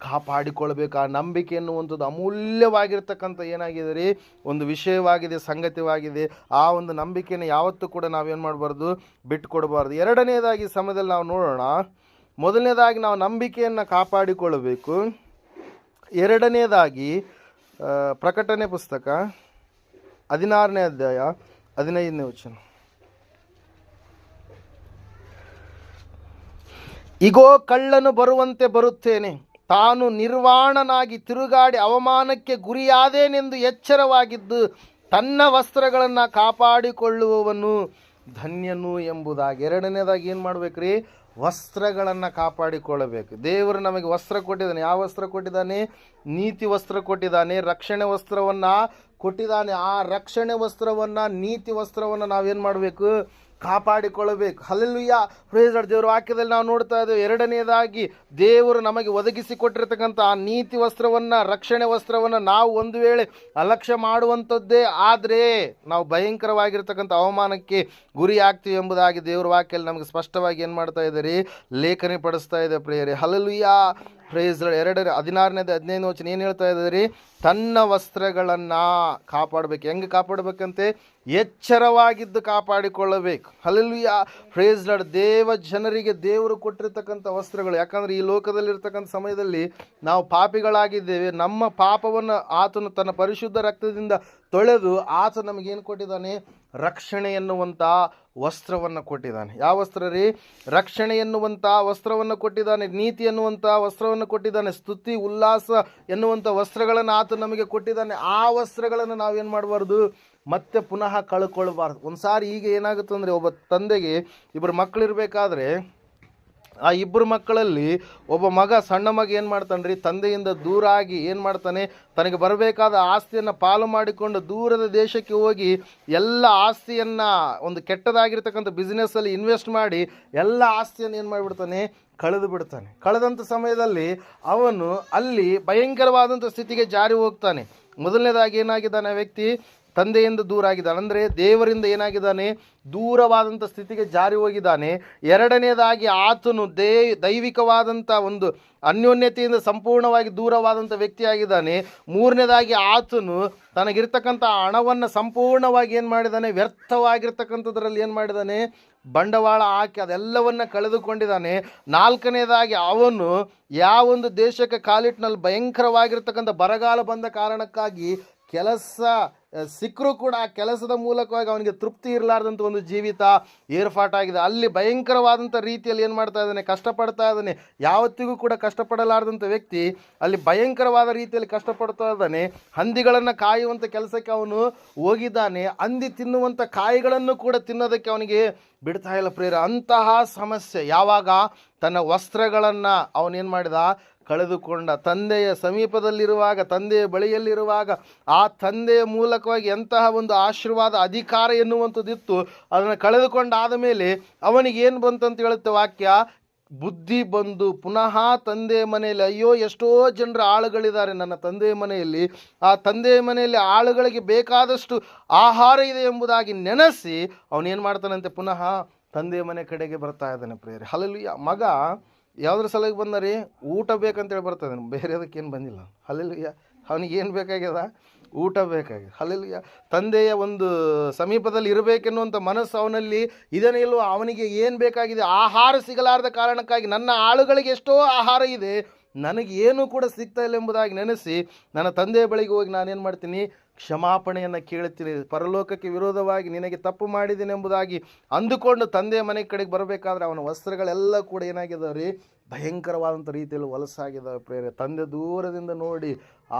ಕಾಪಾಡಿಕೊಳ್ಬೇಕು. ಆ ನಂಬಿಕೆ ಎನ್ನುವಂಥದ್ದು ಅಮೂಲ್ಯವಾಗಿರ್ತಕ್ಕಂಥ ಏನಾಗಿದೆ ರೀ, ಒಂದು ವಿಷಯವಾಗಿದೆ, ಸಂಗತಿವಾಗಿದೆ. ಆ ಒಂದು ನಂಬಿಕೆಯನ್ನು ಯಾವತ್ತೂ ಕೂಡ ನಾವೇನು ಮಾಡಬಾರ್ದು, ಬಿಟ್ಟುಕೊಡಬಾರ್ದು. ಎರಡನೇದಾಗಿ ಸಮಯದಲ್ಲಿ ನಾವು ನೋಡೋಣ. ಮೊದಲನೇದಾಗಿ ನಾವು ನಂಬಿಕೆಯನ್ನು ಕಾಪಾಡಿಕೊಳ್ಳಬೇಕು. ಎರಡನೇದಾಗಿ ಪ್ರಕಟಣೆ ಪುಸ್ತಕ 16ನೇ ಅಧ್ಯಾಯ 15ನೇ ವಚನ, ಇಗೋ ಕಳ್ಳನು ಬರುವಂತೆ ಬರುತ್ತೇನೆ, ತಾನು ನಿರ್ವಾಣನಾಗಿ ತಿರುಗಾಡಿ ಅವಮಾನಕ್ಕೆ ಗುರಿಯಾದೇನೆಂದು ಎಚ್ಚರವಾಗಿದ್ದು ತನ್ನ ವಸ್ತ್ರಗಳನ್ನು ಕಾಪಾಡಿಕೊಳ್ಳುವವನು ಧನ್ಯನು ಎಂಬುದಾಗಿ. ಎರಡನೇದಾಗಿ ಏನು ಮಾಡ್ಬೇಕ್ರಿ, ವಸ್ತ್ರಗಳನ್ನು ಕಾಪಾಡಿಕೊಳ್ಳಬೇಕು. ದೇವರು ನಮಗೆ ವಸ್ತ್ರ ಕೊಟ್ಟಿದ್ದಾನೆ. ಯಾವ ವಸ್ತ್ರ ಕೊಟ್ಟಿದ್ದಾನೆ? ನೀತಿ ವಸ್ತ್ರ ಕೊಟ್ಟಿದ್ದಾನೆ, ರಕ್ಷಣೆ ವಸ್ತ್ರವನ್ನು ಕೊಟ್ಟಿದ್ದಾನೆ. ಆ ರಕ್ಷಣೆ ವಸ್ತ್ರವನ್ನು, ನೀತಿ ವಸ್ತ್ರವನ್ನು ನಾವೇನು ಮಾಡಬೇಕು, ಕಾಪಾಡಿಕೊಳ್ಳಬೇಕು. Hallelujah, praise Lord. ದೇವರ ವಾಕ್ಯದಲ್ಲಿ ನಾವು ನೋಡ್ತಾ ಇದ್ದೇವೆ, ಎರಡನೇದಾಗಿ ದೇವರು ನಮಗೆ ಒದಗಿಸಿ ಕೊಟ್ಟಿರ್ತಕ್ಕಂಥ ಆ ನೀತಿ ವಸ್ತ್ರವನ್ನು, ರಕ್ಷಣೆ ವಸ್ತ್ರವನ್ನು ನಾವು ಒಂದು ವೇಳೆ ಅಲಕ್ಷ್ಯ ಮಾಡುವಂಥದ್ದೇ ಆದರೆ ನಾವು ಭಯಂಕರವಾಗಿರ್ತಕ್ಕಂಥ ಅವಮಾನಕ್ಕೆ ಗುರಿ ಆಗ್ತೀವಿ ಎಂಬುದಾಗಿ ದೇವರ ವಾಕ್ಯದಲ್ಲಿ ನಮಗೆ ಸ್ಪಷ್ಟವಾಗಿ ಏನು ಮಾಡ್ತಾ ಇದ್ದಾರೆ, ಲೇಖನೆ ಪಡಿಸ್ತಾ ಇದೆ ಪ್ರಿಯರೇ. Hallelujah, praise Lord. 16ನೇ 15ನೇ ವಚನ ಏನು ಹೇಳ್ತಾ ಇದ್ದಾರೆ? ತನ್ನ ವಸ್ತ್ರಗಳನ್ನು ಕಾಪಾಡಬೇಕು. ಹೆಂಗೆ ಕಾಪಾಡಬೇಕಂತೆ? ಎಚ್ಚರವಾಗಿದ್ದು ಕಾಪಾಡಿಕೊಳ್ಳಬೇಕು. Hallelujah, praise Lord. ದೇವ ಜನರಿಗೆ ದೇವರು ಕೊಟ್ಟಿರ್ತಕ್ಕಂಥ ವಸ್ತ್ರಗಳು. ಯಾಕಂದರೆ ಈ ಲೋಕದಲ್ಲಿರ್ತಕ್ಕಂಥ ಸಮಯದಲ್ಲಿ ನಾವು ಪಾಪಿಗಳಾಗಿದ್ದೇವೆ. ನಮ್ಮ ಪಾಪವನ್ನು ಆತನು ತನ್ನ ಪರಿಶುದ್ಧ ರಕ್ತದಿಂದ ತೊಳೆದು ಆತ ನಮಗೇನು ಕೊಟ್ಟಿದ್ದಾನೆ? ರಕ್ಷಣೆ ಎನ್ನುವಂಥ ವಸ್ತ್ರವನ್ನು ಕೊಟ್ಟಿದ್ದಾನೆ. ಯಾವ ವಸ್ತ್ರ ರೀ? ರಕ್ಷಣೆ ಎನ್ನುವಂಥ ವಸ್ತ್ರವನ್ನು ಕೊಟ್ಟಿದ್ದಾನೆ, ನೀತಿ ಎನ್ನುವಂಥ ವಸ್ತ್ರವನ್ನು ಕೊಟ್ಟಿದ್ದಾನೆ, ಸ್ತುತಿ ಉಲ್ಲಾಸ ಎನ್ನುವಂಥ ವಸ್ತ್ರಗಳನ್ನು ಆತ ನಮಗೆ ಕೊಟ್ಟಿದ್ದಾನೆ. ಆ ವಸ್ತ್ರಗಳನ್ನು ನಾವೇನು ಮಾಡಬಾರ್ದು? ಮತ್ತೆ ಪುನಃ ಕಳ್ಕೊಳ್ಬಾರ್ದು. ಒಂದು ಸಾರಿ ಈಗ ಏನಾಗುತ್ತೆ ಅಂದರೆ, ಒಬ್ಬ ತಂದೆಗೆ ಇಬ್ಬರು ಮಕ್ಕಳಿರಬೇಕಾದ್ರೆ ಆ ಇಬ್ಬರು ಮಕ್ಕಳಲ್ಲಿ ಒಬ್ಬ ಮಗ, ಸಣ್ಣ ಮಗ ಏನು ಮಾಡ್ತಾನೆ ರೀ, ತಂದೆಯಿಂದ ದೂರ ಆಗಿ ಏನು ಮಾಡ್ತಾನೆ, ತನಗೆ ಬರಬೇಕಾದ ಆಸ್ತಿಯನ್ನು ಪಾಲು ಮಾಡಿಕೊಂಡು ದೂರದ ದೇಶಕ್ಕೆ ಹೋಗಿ ಎಲ್ಲ ಆಸ್ತಿಯನ್ನು, ಒಂದು ಕೆಟ್ಟದಾಗಿರ್ತಕ್ಕಂಥ ಬಿಸ್ನೆಸ್ಸಲ್ಲಿ ಇನ್ವೆಸ್ಟ್ ಮಾಡಿ ಎಲ್ಲ ಆಸ್ತಿಯನ್ನು ಏನು ಮಾಡಿಬಿಡ್ತಾನೆ, ಕಳೆದು ಬಿಡ್ತಾನೆ. ಕಳೆದಂಥ ಸಮಯದಲ್ಲಿ ಅವನು ಅಲ್ಲಿ ಭಯಂಕರವಾದಂಥ ಸ್ಥಿತಿಗೆ ಜಾರಿ ಹೋಗ್ತಾನೆ. ಮೊದಲನೇದಾಗಿ ಏನಾಗಿದ್ದಾನೆ, ಆ ವ್ಯಕ್ತಿ ತಂದೆಯಿಂದ ದೂರ ಆಗಿದ್ದಾನೆ, ಅಂದರೆ ದೇವರಿಂದ ಏನಾಗಿದ್ದಾನೆ, ದೂರವಾದಂಥ ಸ್ಥಿತಿಗೆ ಜಾರಿ ಹೋಗಿದ್ದಾನೆ. ಎರಡನೇದಾಗಿ ಆತನು ದೈವಿಕವಾದಂಥ ಒಂದು ಅನ್ಯೋನ್ಯತೆಯಿಂದ ಸಂಪೂರ್ಣವಾಗಿ ದೂರವಾದಂಥ ವ್ಯಕ್ತಿಯಾಗಿದ್ದಾನೆ. ಮೂರನೇದಾಗಿ ಆತನು ತನಗಿರ್ತಕ್ಕಂಥ ಹಣವನ್ನು ಸಂಪೂರ್ಣವಾಗಿ ಏನು ಮಾಡಿದ್ದಾನೆ, ವ್ಯರ್ಥವಾಗಿರ್ತಕ್ಕಂಥದ್ರಲ್ಲಿ ಏನು ಮಾಡಿದ್ದಾನೆ, ಬಂಡವಾಳ ಹಾಕಿ ಅದೆಲ್ಲವನ್ನು ಕಳೆದುಕೊಂಡಿದ್ದಾನೆ. ನಾಲ್ಕನೇದಾಗಿ ಅವನು ಯಾವೊಂದು ದೇಶಕ್ಕೆ ಕಾಲಿಟ್ಟಿನಲ್ಲಿ ಭಯಂಕರವಾಗಿರ್ತಕ್ಕಂಥ ಬರಗಾಲ ಬಂದ ಕಾರಣಕ್ಕಾಗಿ ಕೆಲಸ ಸಿಕ್ಕರೂ ಕೂಡ ಆ ಕೆಲಸದ ಮೂಲಕವಾಗಿ ಅವನಿಗೆ ತೃಪ್ತಿ ಇರಲಾರ್ದಂಥ ಒಂದು ಜೀವಿತ ಏರ್ಪಾಟಾಗಿದೆ. ಅಲ್ಲಿ ಭಯಂಕರವಾದಂಥ ರೀತಿಯಲ್ಲಿ ಏನು ಮಾಡ್ತಾ ಇದ್ದಾನೆ, ಕಷ್ಟಪಡ್ತಾ ಇದ್ದಾನೆ. ಯಾವತ್ತಿಗೂ ಕೂಡ ಕಷ್ಟಪಡಲಾರ್ದಂಥ ವ್ಯಕ್ತಿ ಅಲ್ಲಿ ಭಯಂಕರವಾದ ರೀತಿಯಲ್ಲಿ ಕಷ್ಟಪಡ್ತಾ ಇದ್ದಾನೆ. ಹಂದಿಗಳನ್ನು ಕಾಯುವಂಥ ಕೆಲಸಕ್ಕೆ ಅವನು ಹೋಗಿದ್ದಾನೆ. ಹಂದಿ ತಿನ್ನುವಂಥ ಕಾಯಿಗಳನ್ನು ಕೂಡ ತಿನ್ನೋದಕ್ಕೆ ಅವನಿಗೆ ಬಿಡ್ತಾ ಇಲ್ಲ ಪ್ರೇರ. ಅಂತಹ ಸಮಸ್ಯೆ ಯಾವಾಗ ತನ್ನ ವಸ್ತ್ರಗಳನ್ನು ಅವನೇನು ಮಾಡಿದ, ಕಳೆದುಕೊಂಡ. ತಂದೆಯ ಸಮೀಪದಲ್ಲಿರುವಾಗ, ತಂದೆಯ ಬಳಿಯಲ್ಲಿರುವಾಗ ಆ ತಂದೆಯ ಮೂಲಕವಾಗಿ ಎಂತಹ ಒಂದು ಆಶೀರ್ವಾದ, ಅಧಿಕಾರ ಎನ್ನುವಂಥದ್ದಿತ್ತು, ಅದನ್ನು ಕಳೆದುಕೊಂಡಾದ ಮೇಲೆ ಅವನಿಗೆ ಏನು ಬಂತಂತ ಹೇಳುತ್ತೆ ವಾಕ್ಯ, ಬುದ್ಧಿ ಬಂದು ಪುನಃ ತಂದೆಯ ಮನೆಯಲ್ಲಿ, ಅಯ್ಯೋ ಎಷ್ಟೋ ಜನರ ಆಳುಗಳಿದ್ದಾರೆ ನನ್ನ ತಂದೆಯ ಮನೆಯಲ್ಲಿ, ಆ ತಂದೆಯ ಮನೆಯಲ್ಲಿ ಆಳುಗಳಿಗೆ ಬೇಕಾದಷ್ಟು ಆಹಾರ ಇದೆ ಎಂಬುದಾಗಿ ನೆನೆಸಿ ಅವನೇನು ಮಾಡ್ತಾನಂತೆ, ಪುನಃ ತಂದೆಯ ಮನೆ ಕಡೆಗೆ ಬರ್ತಾ ಇದ್ದಾನೆ ಪ್ರೇರೆ. ಹಲ್ಲೆಲೂಯಾ. ಮಗ ಯಾವುದ್ರ ಸಲುವಾಗಿ ಬಂದ ರೀ, ಊಟ ಬೇಕಂತೇಳಿ ಬರ್ತಾನೆ, ಬೇರೆ ಅದಕ್ಕೇನು ಬಂದಿಲ್ಲ. ಹಲ್ಲೆಲೂಯಾ. ಅವನಿಗೆ ಏನು ಬೇಕಾಗ್ಯದ, ಊಟ ಬೇಕಾಗಿದೆ. ಹಲ್ಲೆಲೂಯಾ. ತಂದೆಯ ಒಂದು ಸಮೀಪದಲ್ಲಿ ಇರಬೇಕೆನ್ನುವಂಥ ಮನಸ್ಸು ಅವನಲ್ಲಿ ಇದನ್ನೇ ಇಲ್ವೋ, ಅವನಿಗೆ ಏನು ಬೇಕಾಗಿದೆ, ಆಹಾರ ಸಿಗಲಾರದ ಕಾರಣಕ್ಕಾಗಿ ನನ್ನ ಆಳುಗಳಿಗೆ ಎಷ್ಟೋ ಆಹಾರ ಇದೆ, ನನಗೆ ಏನೂ ಕೂಡ ಸಿಗ್ತಾ ಇಲ್ಲ ಎಂಬುದಾಗಿ ನೆನೆಸಿ ನನ್ನ ತಂದೆಯ ಬಳಿಗೆ ಹೋಗಿ ನಾನೇನು ಮಾಡ್ತೀನಿ, ಕ್ಷಮಾಪಣೆಯನ್ನು ಕೇಳ್ತೀನಿ. ಪರಲೋಕಕ್ಕೆ ವಿರೋಧವಾಗಿ ನಿನಗೆ ತಪ್ಪು ಮಾಡಿದ್ದೀನಿ ಎಂಬುದಾಗಿ ಅಂದುಕೊಂಡು ತಂದೆಯ ಮನೆ ಕಡೆಗೆ ಬರಬೇಕಾದ್ರೆ ಅವನ ವಸ್ತ್ರಗಳೆಲ್ಲ ಕೂಡ ಏನಾಗಿದ್ದಾವೆ ರೀ, ಭಯಂಕರವಾದಂಥ ರೀತಿಯಲ್ಲಿ ಹೊಲಸಾಗಿದ್ದಾವೆ ಪ್ರೇರೆ. ತಂದೆ ದೂರದಿಂದ ನೋಡಿ,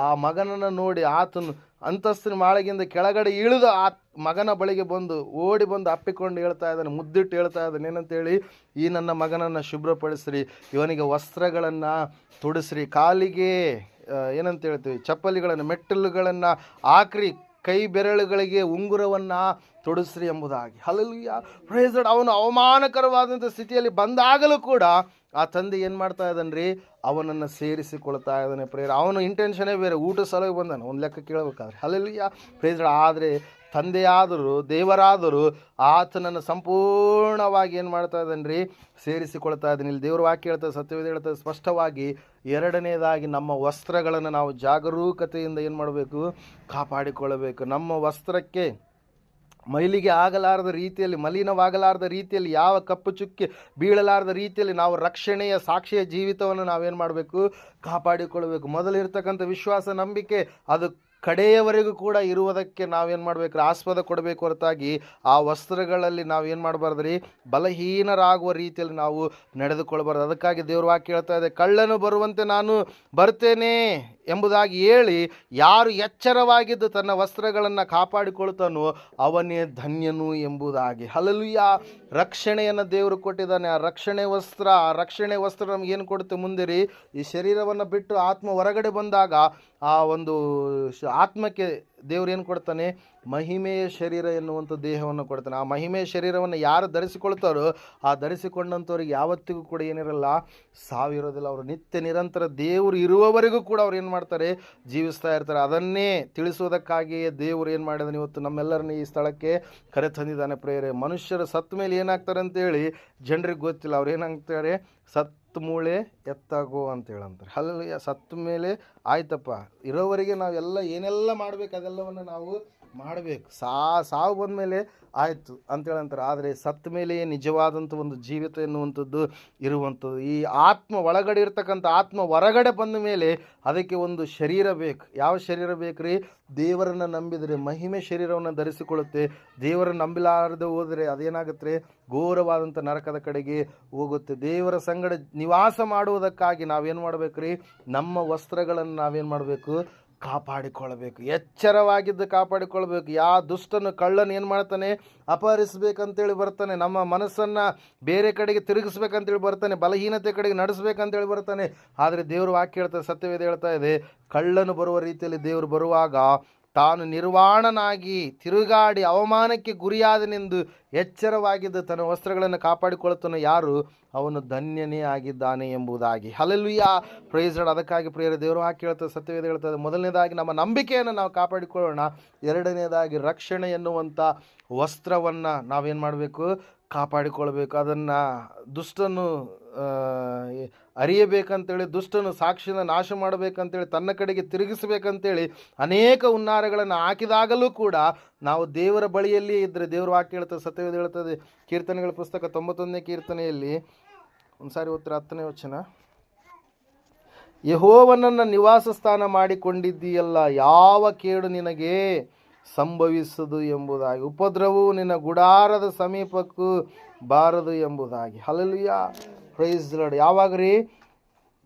ಆ ಮಗನನ್ನು ನೋಡಿ, ಆತನು ಅಂತಸ್ತಿನ ಮಾಳಿಗೆಯಿಂದ ಕೆಳಗಡೆ ಇಳಿದು ಆ ಮಗನ ಬಳಿಗೆ ಬಂದು ಓಡಿ ಬಂದು ಅಪ್ಪಿಕೊಂಡು ಹೇಳ್ತಾ ಇದ್ದಾನೆ, ಮುದ್ದಿಟ್ಟು ಹೇಳ್ತಾ ಇದ್ದಾನೆ, ಏನಂತೇಳಿ, ಈ ನನ್ನ ಮಗನನ್ನು ಶುಭ್ರಪಡಿಸ್ರಿ, ಇವನಿಗೆ ವಸ್ತ್ರಗಳನ್ನು ತೊಡಿಸ್ರಿ, ಕಾಲಿಗೆ ಏನಂತ ಹೇಳ್ತೀವಿ, ಚಪ್ಪಲಿಗಳನ್ನು, ಮೆಟ್ಟಲುಗಳನ್ನು ಹಾಕ್ರಿ, ಕೈ ಬೆರಳುಗಳಿಗೆ ಉಂಗುರವನ್ನು ತೊಡಿಸ್ರಿ ಎಂಬುದಾಗಿ. ಹಲ್ಲೆಲೂಯಾ. Praise Lord. ಅವನು ಅವಮಾನಕರವಾದಂಥ ಸ್ಥಿತಿಯಲ್ಲಿ ಬಂದಾಗಲೂ ಕೂಡ ಆ ತಂದೆ ಏನು ಮಾಡ್ತಾ ಇದ್ದಾನೆ ರೀ, ಅವನನ್ನು ಸೇರಿಸಿಕೊಳ್ತಾ ಇದ್ದಾನೆ ಪ್ರೇರ. ಅವನು ಇಂಟೆನ್ಷನೇ ಬೇರೆ, ಊಟ ಸಲುವಾಗಿ ಬಂದಾನೆ ಒಂದು ಲೆಕ್ಕ ಕೇಳಬೇಕಾದ್ರೆ. ಹಲ್ಲೆಲೂಯಾ. Praise lord. ಆದರೆ ತಂದೆಯಾದರೂ ದೇವರಾದರೂ ಆತನನ್ನು ಸಂಪೂರ್ಣವಾಗಿ ಏನು ಮಾಡ್ತಾ ಇದ್ದಾನೆ ರೀ, ಸೇರಿಸಿಕೊಳ್ತಾ ಇದ್ದಾನೆ. ಇಲ್ಲಿ ದೇವ್ರ ವಾಕ್ಯ ಹೇಳ್ತದೆ, ಸತ್ಯವೇದ ಹೇಳ್ತದೆ ಸ್ಪಷ್ಟವಾಗಿ. ಎರಡನೇದಾಗಿ ನಮ್ಮ ವಸ್ತ್ರಗಳನ್ನು ನಾವು ಜಾಗರೂಕತೆಯಿಂದ ಏನು ಮಾಡಬೇಕು, ಕಾಪಾಡಿಕೊಳ್ಳಬೇಕು. ನಮ್ಮ ವಸ್ತ್ರಕ್ಕೆ ಮೈಲಿಗೆ ಆಗಲಾರದ ರೀತಿಯಲ್ಲಿ, ಮಲಿನವಾಗಲಾರದ ರೀತಿಯಲ್ಲಿ, ಯಾವ ಕಪ್ಪು ಚುಕ್ಕೆ ಬೀಳಲಾರದ ರೀತಿಯಲ್ಲಿ ನಾವು ರಕ್ಷಣೆಯ ಸಾಕ್ಷಿಯ ಜೀವಿತವನ್ನು ನಾವೇನು ಮಾಡಬೇಕು, ಕಾಪಾಡಿಕೊಳ್ಳಬೇಕು. ಮೊದಲಿರ್ತಕ್ಕಂಥ ವಿಶ್ವಾಸ, ನಂಬಿಕೆ ಅದು ಕಡೆಯವರೆಗೂ ಕೂಡ ಇರುವುದಕ್ಕೆ ನಾವೇನು ಮಾಡಬೇಕು, ಆಸ್ಪದ ಕೊಡಬೇಕು ಹೊರತಾಗಿ ಆ ವಸ್ತ್ರಗಳಲ್ಲಿ ನಾವೇನು ಮಾಡಬಾರ್ದು ರೀ, ಬಲಹೀನರಾಗುವ ರೀತಿಯಲ್ಲಿ ನಾವು ನಡೆದುಕೊಳ್ಬಾರ್ದು. ಅದಕ್ಕಾಗಿ ದೇವ್ರ ವಾಕ್ಯ ಹೇಳ್ತಾ ಇದೆ, ಕಳ್ಳನು ಬರುವಂತೆ ನಾನು ಬರ್ತೇನೆ ಎಂಬುದಾಗಿ ಹೇಳಿ ಯಾರು ಎಚ್ಚರವಾಗಿದ್ದು ತನ್ನ ವಸ್ತ್ರಗಳನ್ನು ಕಾಪಾಡಿಕೊಳ್ತಾನೋ ಅವನೇ ಧನ್ಯನು ಎಂಬುದಾಗಿ. ಹಲ್ಲೆಲೂಯಾ. ರಕ್ಷಣೆಯನ್ನು ದೇವರು ಕೊಟ್ಟಿದ್ದಾನೆ. ಆ ರಕ್ಷಣೆ ವಸ್ತ್ರ ನಮಗೇನು ಕೊಡುತ್ತೆ ಮುಂದೆ ರೀ, ಈ ಶರೀರವನ್ನು ಬಿಟ್ಟು ಆತ್ಮ ಹೊರಗಡೆ ಬಂದಾಗ ಆ ಒಂದು ಆತ್ಮಕ್ಕೆ ದೇವ್ರು ಏನು ಕೊಡ್ತಾನೆ, ಮಹಿಮೆಯ ಶರೀರ ಎನ್ನುವಂಥ ದೇಹವನ್ನು ಕೊಡ್ತಾನೆ. ಆ ಮಹಿಮೆಯ ಶರೀರವನ್ನು ಯಾರು ಧರಿಸಿಕೊಳ್ತಾರೋ ಆ ಧರಿಸಿಕೊಂಡಂಥವ್ರಿಗೆ ಯಾವತ್ತಿಗೂ ಕೂಡ ಏನಿರಲ್ಲ, ಸಾವಿರೋದಿಲ್ಲ. ಅವರು ನಿತ್ಯ ನಿರಂತರ ದೇವರು ಇರುವವರೆಗೂ ಕೂಡ ಅವ್ರು ಏನು ಮಾಡ್ತಾರೆ, ಜೀವಿಸ್ತಾ ಇರ್ತಾರೆ. ಅದನ್ನೇ ತಿಳಿಸೋದಕ್ಕಾಗಿಯೇ ದೇವರು ಏನು ಮಾಡಿದಾನೆ, ಇವತ್ತು ನಮ್ಮೆಲ್ಲರನ್ನ ಈ ಸ್ಥಳಕ್ಕೆ ಕರೆ ತಂದಿದ್ದಾನೆ ಪ್ರೇರೆ. ಮನುಷ್ಯರು ಸತ್ತ ಮೇಲೆ ಏನಾಗ್ತಾರೆ ಅಂತೇಳಿ ಜನರಿಗೆ ಗೊತ್ತಿಲ್ಲ. ಅವ್ರು ಏನಾಗ್ತಾರೆ, ಸತ್ತ ಮೂಳೆ ಎತ್ತಾಗೋ ಅಂತೇಳಂತಾರೆ. ಹಲ್ಲೆಲೂಯಾ. ಸತ್ತ ಮೇಲೆ ಆಯ್ತಪ್ಪ, ಇರೋವರೆಗೆ ನಾವೆಲ್ಲ ಏನೆಲ್ಲ ಮಾಡಬೇಕು ಅದೆಲ್ಲವನ್ನು ನಾವು ಮಾಡಬೇಕು. ಸಾವು ಬಂದ ಮೇಲೆ ಆಯಿತು ಅಂತೇಳಂತಾರೆ. ಆದರೆ ಸತ್ತ ಮೇಲೆಯೇ ನಿಜವಾದಂಥ ಒಂದು ಜೀವಿತ ಎನ್ನುವಂಥದ್ದು ಇರುವಂಥದ್ದು. ಈ ಆತ್ಮ ಒಳಗಡೆ ಇರ್ತಕ್ಕಂಥ ಆತ್ಮ ಹೊರಗಡೆ ಬಂದ ಮೇಲೆ ಅದಕ್ಕೆ ಒಂದು ಶರೀರ ಬೇಕು. ಯಾವ ಶರೀರ ಬೇಕು ರೀ? ದೇವರನ್ನು ನಂಬಿದರೆ ಮಹಿಮೆ ಶರೀರವನ್ನು ಧರಿಸಿಕೊಳ್ಳುತ್ತೆ. ದೇವರನ್ನು ನಂಬಿಲಾರದೆ ಹೋದರೆ ಅದೇನಾಗುತ್ತೆ, ಘೋರವಾದಂಥ ನರಕದ ಕಡೆಗೆ ಹೋಗುತ್ತೆ. ದೇವರ ಸಂಗಡ ನಿವಾಸ ಮಾಡುವುದಕ್ಕಾಗಿ ನಾವೇನು ಮಾಡಬೇಕು ರೀ, ನಮ್ಮ ವಸ್ತ್ರಗಳನ್ನು ನಾವೇನು ಮಾಡಬೇಕು, ಕಾಪಾಡಿಕೊಳ್ಳಬೇಕು. ಎಚ್ಚರವಾಗಿದ್ದು ಕಾಪಾಡಿಕೊಳ್ಬೇಕು. ದುಷ್ಟನು ಕಳ್ಳನು ಏನು ಮಾಡ್ತಾನೆ? ಅಪಹರಿಸ್ಬೇಕಂತೇಳಿ ಬರ್ತಾನೆ, ನಮ್ಮ ಮನಸ್ಸನ್ನು ಬೇರೆ ಕಡೆಗೆ ತಿರುಗಿಸ್ಬೇಕಂತೇಳಿ ಬರ್ತಾನೆ, ಬಲಹೀನತೆ ಕಡೆಗೆ ನಡೆಸ್ಬೇಕಂತೇಳಿ ಬರ್ತಾನೆ. ಆದರೆ ದೇವರು ವಾಕ್ಯ ಹೇಳ್ತಾರೆ, ಸತ್ಯವೇದ ಹೇಳ್ತಾ ಇದೆ, ಕಳ್ಳನು ಬರುವ ರೀತಿಯಲ್ಲಿ ದೇವರು ಬರುವಾಗ ತಾನು ನಿರ್ವಾಣನಾಗಿ ತಿರುಗಾಡಿ ಅವಮಾನಕ್ಕೆ ಗುರಿಯಾದನೆಂದು ಎಚ್ಚರವಾಗಿದ್ದು ತನ್ನ ವಸ್ತ್ರಗಳನ್ನು ಕಾಪಾಡಿಕೊಳ್ಳುತ್ತಾನೆ ಯಾರು? ಅವನು ಧನ್ಯನೇ ಆಗಿದ್ದಾನೆ ಎಂಬುದಾಗಿ. Hallelujah, praise Lord. ಅದಕ್ಕಾಗಿ ಪ್ರಿಯರೇ, ದೇವರು ವಾಕ್ಯ ಹೇಳ್ತದೆ, ಸತ್ಯವೇದ ಹೇಳ್ತದೆ, ಮೊದಲನೇದಾಗಿ ನಮ್ಮ ನಂಬಿಕೆಯನ್ನು ನಾವು ಕಾಪಾಡಿಕೊಳ್ಳೋಣ. ಎರಡನೇದಾಗಿ ರಕ್ಷಣೆ ಎನ್ನುವಂಥ ವಸ್ತ್ರವನ್ನು ನಾವೇನು ಮಾಡಬೇಕು? ಕಾಪಾಡಿಕೊಳ್ಬೇಕು. ಅದನ್ನು ದುಷ್ಟನು ಅರಿಯಬೇಕಂತೇಳಿ, ದುಷ್ಟನು ಸಾಕ್ಷಿನ ನಾಶ ಮಾಡಬೇಕಂತೇಳಿ, ತನ್ನ ಕಡೆಗೆ ತಿರುಗಿಸಬೇಕಂತೇಳಿ ಅನೇಕ ಹುನ್ನಾರಗಳನ್ನು ಹಾಕಿದಾಗಲೂ ಕೂಡ ನಾವು ದೇವರ ಬಳಿಯಲ್ಲಿ ಇದ್ದರೆ, ದೇವರು ವಾಕ್ಯ ಹೇಳ್ತದೆ, ಸತ್ಯವೇದ ಹೇಳ್ತದೆ, ಕೀರ್ತನೆಗಳ ಪುಸ್ತಕ 91ನೇ ಕೀರ್ತನೆಯಲ್ಲಿ ಒಂದು ಸಾರಿ ಉತ್ತರ 10ನೇ ವಚನ, ಯೆಹೋವನನ್ನು ನಿವಾಸ ಸ್ಥಾನ ಮಾಡಿಕೊಂಡಿದ್ದೀಯಲ್ಲ, ಯಾವ ಕೇಡು ನಿನಗೆ ಸಂಭವಿಸದು ಎಂಬುದಾಗಿ, ಉಪದ್ರವವು ನಿನ್ನ ಗುಡಾರದ ಸಮೀಪಕ್ಕೂ ಬಾರದು ಎಂಬುದಾಗಿ. Hallelujah, praise Lord. ಯಾವಾಗ ರೀ?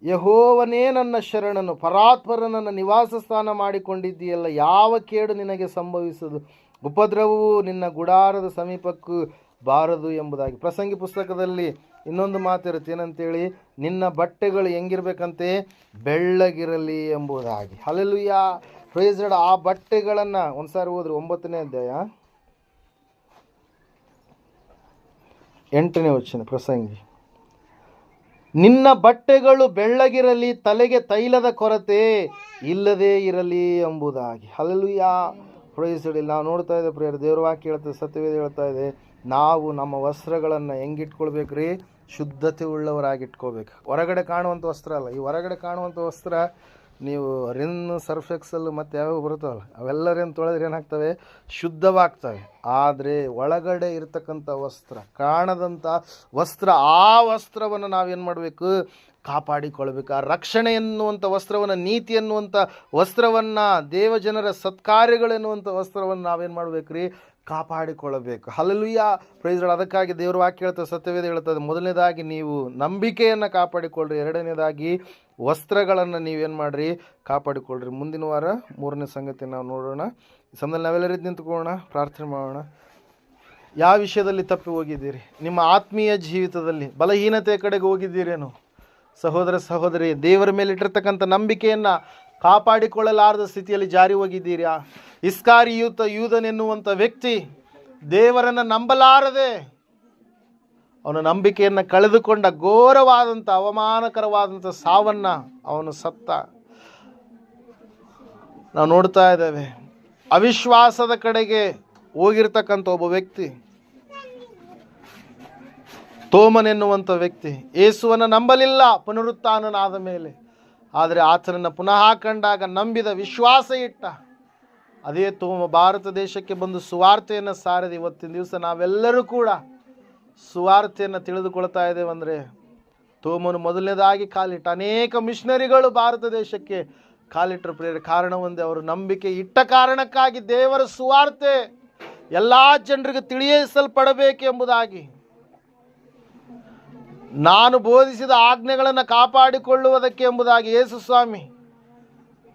ಯೆಹೋವನೇ ನನ್ನ ಶರಣನು, ಪರಾತ್ಪರ ನನ್ನ ನಿವಾಸ ಸ್ಥಾನ ಮಾಡಿಕೊಂಡಿದ್ದೀಯಲ್ಲ, ಯಾವ ಕೇಡು ನಿನಗೆ ಸಂಭವಿಸದು, ಉಪದ್ರವವು ನಿನ್ನ ಗುಡಾರದ ಸಮೀಪಕ್ಕೂ ಬಾರದು ಎಂಬುದಾಗಿ. ಪ್ರಸಂಗಿ ಪುಸ್ತಕದಲ್ಲಿ ಇನ್ನೊಂದು ಮಾತಿರುತ್ತೆ, ಏನಂತೇಳಿ? ನಿನ್ನ ಬಟ್ಟೆಗಳು ಹೆಂಗಿರ್ಬೇಕಂತೆ? ಬೆಳ್ಳಗಿರಲಿ ಎಂಬುದಾಗಿ. Hallelujah, praise Lord. ಆ ಬಟ್ಟೆಗಳನ್ನು ಒಂದ್ಸಾರಿ ಹೋದ್ರೆ 9ನೇ ಅಧ್ಯಾಯ 8ನೇ ವಚನ, ಪ್ರಸಂಗಿ, ನಿನ್ನ ಬಟ್ಟೆಗಳು ಬೆಳ್ಳಗಿರಲಿ, ತಲೆಗೆ ತೈಲದ ಕೊರತೆ ಇಲ್ಲದೇ ಇರಲಿ ಎಂಬುದಾಗಿ. Hallelujah, praise Lord. ನಾವು ನೋಡ್ತಾ ಇದ್ದೇವೆ ಪ್ರಿಯರೇ, ದೇವರ ವಾಕ್ಯ ಹೇಳ್ತದೆ, ಸತ್ಯವೇದ ಹೇಳ್ತಾ ಇದೆ, ನಾವು ನಮ್ಮ ವಸ್ತ್ರಗಳನ್ನು ಹೆಂಗಿಟ್ಕೊಳ್ಬೇಕ್ರಿ? ಶುದ್ಧತೆ ಉಳ್ಳವರಾಗಿಟ್ಕೋಬೇಕು. ಹೊರಗಡೆ ಕಾಣುವಂಥ ವಸ್ತ್ರ ಅಲ್ಲ. ಈ ಹೊರಗಡೆ ಕಾಣುವಂಥ ವಸ್ತ್ರ ನೀವು ರಿನ್, ಸರ್ಫೆಕ್ಸಲ್ ಮತ್ತು ಯಾವ್ಯಾವ ಬರುತ್ತವಲ್ಲ, ಅವೆಲ್ಲರೇನು ತೊಳೆದ್ರೆ ಏನಾಗ್ತವೆ? ಶುದ್ಧವಾಗ್ತವೆ. ಆದರೆ ಒಳಗಡೆ ಇರ್ತಕ್ಕಂಥ ವಸ್ತ್ರ, ಕಾಣದಂಥ ವಸ್ತ್ರ, ಆ ವಸ್ತ್ರವನ್ನು ನಾವೇನು ಮಾಡಬೇಕು? ಕಾಪಾಡಿಕೊಳ್ಬೇಕು. ಆ ರಕ್ಷಣೆ ಎನ್ನುವಂಥ ವಸ್ತ್ರವನ್ನು, ನೀತಿ ಎನ್ನುವಂಥ ವಸ್ತ್ರವನ್ನು, ದೇವಜನರ ಸತ್ಕಾರ್ಯಗಳೆನ್ನುವಂಥ ವಸ್ತ್ರವನ್ನು ನಾವೇನು ಮಾಡಬೇಕ್ರಿ? ಕಾಪಾಡಿಕೊಳ್ಳಬೇಕು. Hallelujah, praise Lord. ಅದಕ್ಕಾಗಿ ದೇವರು ವಾಕ್ಯ ಹೇಳ್ತದೆ, ಸತ್ಯವೇದ ಹೇಳ್ತದೆ, ಮೊದಲನೇದಾಗಿ ನೀವು ನಂಬಿಕೆಯನ್ನು ಕಾಪಾಡಿಕೊಳ್ಳ್ರಿ, ಎರಡನೇದಾಗಿ ವಸ್ತ್ರಗಳನ್ನು ನೀವೇನು ಮಾಡಿರಿ? ಕಾಪಾಡಿಕೊಳ್ಳ್ರಿ. ಮುಂದಿನ ವಾರ 3ನೇ ಸಂಗತಿ ನಾವು ನೋಡೋಣ. ಈ ಸಮಯದಲ್ಲಿ ನಾವೆಲ್ಲರೂ ನಿಂತುಕೊಳ್ಳೋಣ, ಪ್ರಾರ್ಥನೆ ಮಾಡೋಣ. ಯಾವ ವಿಷಯದಲ್ಲಿ ತಪ್ಪಿ ಹೋಗಿದ್ದೀರಿ? ನಿಮ್ಮ ಆತ್ಮೀಯ ಜೀವಿತದಲ್ಲಿ ಬಲಹೀನತೆಯ ಕಡೆಗೆ ಹೋಗಿದ್ದೀರೇನು? ಸಹೋದರ ಸಹೋದರಿ, ದೇವರ ಮೇಲೆ ಇಟ್ಟಿರ್ತಕ್ಕಂಥ ನಂಬಿಕೆಯನ್ನು ಕಾಪಾಡಿಕೊಳ್ಳಲಾರದ ಸ್ಥಿತಿಯಲ್ಲಿ ಜಾರಿ ಹೋಗಿದ್ದೀರಾ? ಯೂದನೆನ್ನುವಂಥ ವ್ಯಕ್ತಿ ದೇವರನ್ನು ನಂಬಲಾರದೆ ಅವನ ನಂಬಿಕೆಯನ್ನು ಕಳೆದುಕೊಂಡ ಘೋರವಾದಂಥ, ಅವಮಾನಕರವಾದಂಥ ಸಾವನ್ನು ಅವನು ಸತ್ತ ನಾವು ನೋಡ್ತಾ ಇದ್ದೇವೆ. ಅವಿಶ್ವಾಸದ ಕಡೆಗೆ ಹೋಗಿರ್ತಕ್ಕಂಥ ಒಬ್ಬ ವ್ಯಕ್ತಿ ತೋಮನೆನ್ನುವಂಥ ವ್ಯಕ್ತಿ ಯೇಸುವನ್ನು ನಂಬಲಿಲ್ಲ ಪುನರುತ್ಥಾನನಾದ ಮೇಲೆ. ಆದರೆ ಆತನನ್ನು ಪುನಃ ಕಂಡಾಗ ನಂಬಿದ, ವಿಶ್ವಾಸ ಇಟ್ಟ ಅದೇ ತೋಮ ಭಾರತ ದೇಶಕ್ಕೆ ಬಂದು ಸುವಾರ್ತೆಯನ್ನು ಸಾರಿದ. ಇವತ್ತಿನ ದಿವಸ ನಾವೆಲ್ಲರೂ ಕೂಡ ಸುವಾರ್ತೆಯನ್ನು ತಿಳಿದುಕೊಳ್ತಾ ಇದ್ದೇವೆಂದರೆ ತೋಮನು ಮೊದಲನೇದಾಗಿ ಕಾಲಿಟ್ಟ. ಅನೇಕ ಮಿಷನರಿಗಳು ಭಾರತ ದೇಶಕ್ಕೆ ಕಾಲಿಟ್ಟರು ಪ್ರಿಯರೇ. ಕಾರಣ ಒಂದೇ, ಅವರು ನಂಬಿಕೆ ಇಟ್ಟ ಕಾರಣಕ್ಕಾಗಿ ದೇವರ ಸುವಾರ್ತೆ ಎಲ್ಲ ಜನರಿಗೆ ತಿಳಿಸಲ್ಪಡಬೇಕೆಂಬುದಾಗಿ, ನಾನು ಬೋಧಿಸಿದ ಆಜ್ಞೆಗಳನ್ನು ಕಾಪಾಡಿಕೊಳ್ಳುವುದಕ್ಕೆ ಎಂಬುದಾಗಿ ಯೇಸು ಸ್ವಾಮಿ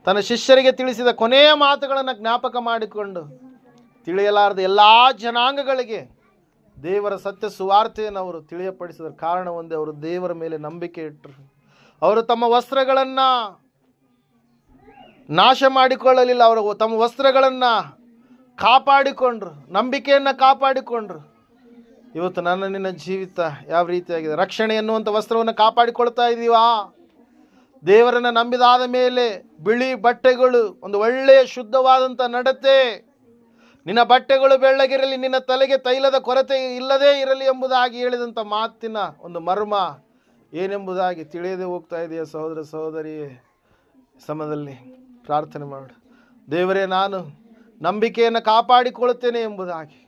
ತನ್ನ ಶಿಷ್ಯರಿಗೆ ತಿಳಿಸಿದ ಕೊನೆಯ ಮಾತುಗಳನ್ನು ಜ್ಞಾಪಕ ಮಾಡಿಕೊಂಡು ತಿಳಿಯಲಾರದ ಎಲ್ಲ ಜನಾಂಗಗಳಿಗೆ ದೇವರ ಸತ್ಯ ಸುವಾರ್ತೆಯನ್ನು ಅವರು ತಿಳಿಯಪಡಿಸಿದ ಕಾರಣ ಒಂದೇ, ಅವರು ದೇವರ ಮೇಲೆ ನಂಬಿಕೆ ಇಟ್ಟರು. ಅವರು ತಮ್ಮ ವಸ್ತ್ರಗಳನ್ನು ನಾಶ ಮಾಡಿಕೊಳ್ಳಲಿಲ್ಲ, ಅವರು ತಮ್ಮ ವಸ್ತ್ರಗಳನ್ನು ಕಾಪಾಡಿಕೊಂಡ್ರು, ನಂಬಿಕೆಯನ್ನು ಕಾಪಾಡಿಕೊಂಡ್ರು. ಇವತ್ತು ನನ್ನ ನಿನ್ನ ಜೀವಿತ ಯಾವ ರೀತಿಯಾಗಿದೆ? ರಕ್ಷಣೆ ಎನ್ನುವಂಥ ವಸ್ತ್ರವನ್ನು ಕಾಪಾಡಿಕೊಳ್ತಾ ಇದ್ದೀವಾ? ದೇವರನ್ನು ನಂಬಿದಾದ ಮೇಲೆ ಬಿಳಿ ಬಟ್ಟೆಗಳು, ಒಂದು ಒಳ್ಳೆಯ ಶುದ್ಧವಾದಂಥ ನಡತೆ, ನಿನ್ನ ಬಟ್ಟೆಗಳು ಬೆಳ್ಳಗಿರಲಿ, ನಿನ್ನ ತಲೆಗೆ ತೈಲದ ಕೊರತೆ ಇಲ್ಲದೇ ಇರಲಿ ಎಂಬುದಾಗಿ ಹೇಳಿದಂಥ ಮಾತಿನ ಒಂದು ಮರ್ಮ ಏನೆಂಬುದಾಗಿ ತಿಳಿಯದೆ ಹೋಗ್ತಾ ಇದೆಯಾ ಸಹೋದರ ಸಹೋದರಿ? ಸಮಯದಲ್ಲಿ ಪ್ರಾರ್ಥನೆ ಮಾಡು. ದೇವರೇ, ನಾನು ನಂಬಿಕೆಯನ್ನು ಕಾಪಾಡಿಕೊಳ್ತೇನೆ ಎಂಬುದಾಗಿ,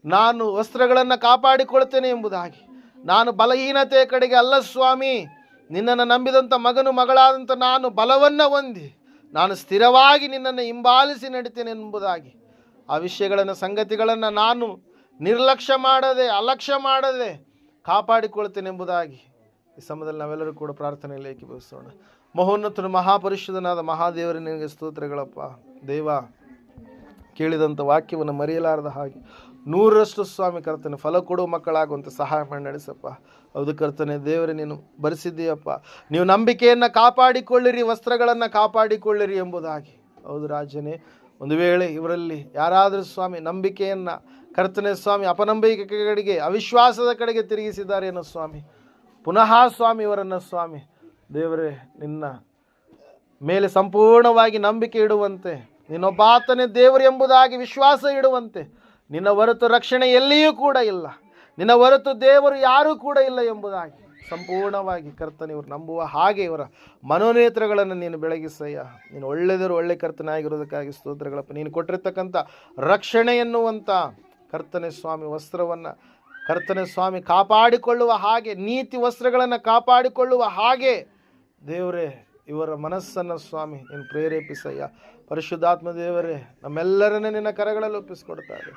ನಾನು ವಸ್ತ್ರಗಳನ್ನು ಕಾಪಾಡಿಕೊಳ್ತೇನೆ ಎಂಬುದಾಗಿ, ನಾನು ಬಲಹೀನತೆಯ ಕಡೆಗೆ ಅಲ್ಲ ಸ್ವಾಮಿ, ನಿನ್ನನ್ನು ನಂಬಿದಂಥ ಮಗನು ಮಗಳಾದಂಥ ನಾನು ಬಲವನ್ನು ಹೊಂದಿ ನಾನು ಸ್ಥಿರವಾಗಿ ನಿನ್ನನ್ನು ಹಿಂಬಾಲಿಸಿ ನಡಿತೇನೆ ಎಂಬುದಾಗಿ, ಆ ವಿಷಯಗಳನ್ನು, ಸಂಗತಿಗಳನ್ನು ನಾನು ನಿರ್ಲಕ್ಷ್ಯ ಮಾಡದೆ, ಅಲಕ್ಷ್ಯ ಮಾಡದೆ ಕಾಪಾಡಿಕೊಳ್ತೇನೆ ಎಂಬುದಾಗಿ ಈ ಸಮಯದಲ್ಲಿ ನಾವೆಲ್ಲರೂ ಕೂಡ ಪ್ರಾರ್ಥನೆಯಲ್ಲಿ ಏಕೀಭವಿಸೋಣ. ಮಹೋನ್ನತನು ಮಹಾಪರಿಶುದ್ಧನಾದ ಮಹಾದೇವರೇ ನಿನಗೆ ಸ್ತೋತ್ರಗಳಪ್ಪ. ದೇವ, ಕೇಳಿದಂಥ ವಾಕ್ಯವನ್ನು ಮರೆಯಲಾರದ ಹಾಗೆ 100ರಷ್ಟು ಸ್ವಾಮಿ ಕರ್ತನೆ ಫಲ ಕೊಡುವ ಮಕ್ಕಳಾಗುವಂತೆ ಸಹಾಯ ಮಾಡಿ ನಡೆಸಪ್ಪ. ಹೌದು ಕರ್ತನೆ ದೇವರೇ, ನೀನು ಬರೆಸಿದ್ದೀಯಪ್ಪ, ನೀವು ನಂಬಿಕೆಯನ್ನು ಕಾಪಾಡಿಕೊಳ್ಳಿರಿ, ವಸ್ತ್ರಗಳನ್ನು ಕಾಪಾಡಿಕೊಳ್ಳಿರಿ ಎಂಬುದಾಗಿ. ಹೌದು ರಾಜನೇ, ಒಂದು ವೇಳೆ ಇವರಲ್ಲಿ ಯಾರಾದರೂ ಸ್ವಾಮಿ ನಂಬಿಕೆಯನ್ನು ಕರ್ತನೆ ಸ್ವಾಮಿ ಅಪನಂಬಿಕೆ ಕಡೆಗೆ, ಅವಿಶ್ವಾಸದ ಕಡೆಗೆ ತಿರುಗಿಸಿದ್ದಾರೇನೋ ಸ್ವಾಮಿ, ಪುನಃ ಸ್ವಾಮಿ ಇವರನ್ನು ಸ್ವಾಮಿ ದೇವರೇ ನಿನ್ನ ಮೇಲೆ ಸಂಪೂರ್ಣವಾಗಿ ನಂಬಿಕೆ ಇಡುವಂತೆ, ನಿನ್ನೊಬ್ಬಾತನೇ ದೇವರು ಎಂಬುದಾಗಿ ವಿಶ್ವಾಸ ಇಡುವಂತೆ, ನಿನ್ನ ಹೊರತು ರಕ್ಷಣೆ ಎಲ್ಲಿಯೂ ಕೂಡ ಇಲ್ಲ, ನಿನ್ನ ಹೊರತು ದೇವರು ಯಾರೂ ಕೂಡ ಇಲ್ಲ ಎಂಬುದಾಗಿ ಸಂಪೂರ್ಣವಾಗಿ ಕರ್ತನೆ ಇವರು ನಂಬುವ ಹಾಗೆ ಇವರ ಮನೋನೇತ್ರಗಳನ್ನು ನೀನು ಬೆಳಗಿಸಯ್ಯ. ನೀನು ಒಳ್ಳೆಯದರು ಒಳ್ಳೆ ಕರ್ತನಾಗಿರೋದಕ್ಕಾಗಿ ಸ್ತೋತ್ರಗಳಪ್ಪ. ನೀನು ಕೊಟ್ಟಿರ್ತಕ್ಕಂಥ ರಕ್ಷಣೆ ಎನ್ನುವಂಥ ಕರ್ತನೆ ಸ್ವಾಮಿ ವಸ್ತ್ರವನ್ನು ಕರ್ತನೆ ಸ್ವಾಮಿ ಕಾಪಾಡಿಕೊಳ್ಳುವ ಹಾಗೆ, ನೀತಿ ವಸ್ತ್ರಗಳನ್ನು ಕಾಪಾಡಿಕೊಳ್ಳುವ ಹಾಗೆ ದೇವರೇ ಇವರ ಮನಸ್ಸನ್ನು ಸ್ವಾಮಿ ನೀನು ಪ್ರೇರೇಪಿಸಯ್ಯ. ಪರಿಶುದ್ಧಾತ್ಮ ದೇವರೇ, ನಮ್ಮೆಲ್ಲರನ್ನೇ ನಿನ್ನ ಕರಗಳಲ್ಲಿ ಒಪ್ಪಿಸ್ಕೊಡ್ತಾರೆ.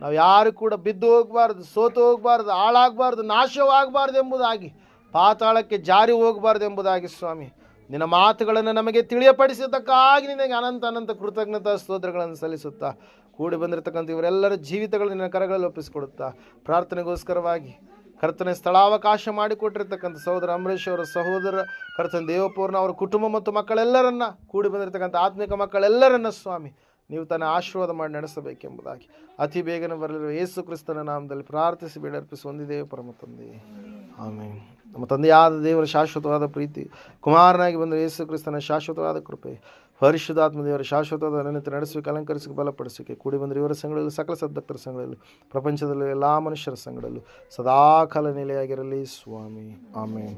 ನಾವು ಯಾರು ಕೂಡ ಬಿದ್ದು ಹೋಗಬಾರ್ದು, ಸೋತು ಹೋಗಬಾರ್ದು, ಹಾಳಾಗಬಾರ್ದು, ನಾಶವಾಗಬಾರ್ದು ಎಂಬುದಾಗಿ, ಪಾತಾಳಕ್ಕೆ ಜಾರಿ ಹೋಗಬಾರ್ದು ಎಂಬುದಾಗಿ ಸ್ವಾಮಿ ನಿನ್ನ ಮಾತುಗಳನ್ನು ನಮಗೆ ತಿಳಿಯಪಡಿಸತಕ್ಕಾಗಿ ನಿನಗೆ ಅನಂತ ಕೃತಜ್ಞತಾ ಸ್ತೋತ್ರಗಳನ್ನು ಸಲ್ಲಿಸುತ್ತಾ ಕೂಡಿ ಬಂದಿರತಕ್ಕಂಥ ಇವರೆಲ್ಲರ ಜೀವಿತಗಳನ್ನು ನಿನ್ನ ಕರಗಳಲ್ಲಿ ಒಪ್ಪಿಸಿಕೊಡುತ್ತಾ ಪ್ರಾರ್ಥನೆಗೋಸ್ಕರವಾಗಿ ಕರ್ತನೆ ಸ್ಥಳಾವಕಾಶ ಮಾಡಿಕೊಟ್ಟಿರ್ತಕ್ಕಂಥ ಸಹೋದರ ಅಂಬರೀಷ್ ಅವರ ಸಹೋದರ ಕರ್ತನೆ ದೇವಪೂರ್ಣ ಅವರ ಕುಟುಂಬ ಮತ್ತು ಮಕ್ಕಳೆಲ್ಲರನ್ನ ಕೂಡಿ ಬಂದಿರತಕ್ಕಂಥ ಆತ್ಮಿಕ ಮಕ್ಕಳೆಲ್ಲರನ್ನ ಸ್ವಾಮಿ ನೀವು ತನ್ನ ಆಶೀರ್ವಾದ ಮಾಡಿ ನಡೆಸಬೇಕೆಂಬುದಾಗಿ ಅತಿ ಬೇಗನೆ ಬರಲಿರುವ ಯೇಸು ಕ್ರಿಸ್ತನ ನಾಮದಲ್ಲಿ ಪ್ರಾರ್ಥಿಸಿ ಬೇಡರ್ಪಿಸಿ ಹೊಂದಿದ್ದೇವೆ ಪರಮ ತಂದೆ, ಆಮೇಲೆ. ನಮ್ಮ ತಂದೆಯಾದ ದೇವರ ಶಾಶ್ವತವಾದ ಪ್ರೀತಿ, ಕುಮಾರನಾಗಿ ಬಂದ ಯೇಸು ಕ್ರಿಸ್ತನ ಶಾಶ್ವತವಾದ ಕೃಪೆ, ಪರಿಶುದ್ಧಾತ್ಮ ದೇವರ ಶಾಶ್ವತವಾದ ಅನಂತ ನಡೆಸುವಿಕೆ, ಅಲಂಕರಿಸಿಕೆ, ಬಲಪಡಿಸಿಕೆ ಕೂಡಿ ಬಂದರೆ ಇವರ ಸಂಘಗಳಲ್ಲಿ, ಸಕಲ ಸದ್ಭಕ್ತರ ಸಂಘಗಳಲ್ಲಿ, ಪ್ರಪಂಚದಲ್ಲಿ ಎಲ್ಲ ಮನುಷ್ಯರ ಸಂಘದಲ್ಲೂ ಸದಾಕಾಲ ನೆಲೆಯಾಗಿರಲಿ ಸ್ವಾಮಿ. ಆಮೇಲೆ.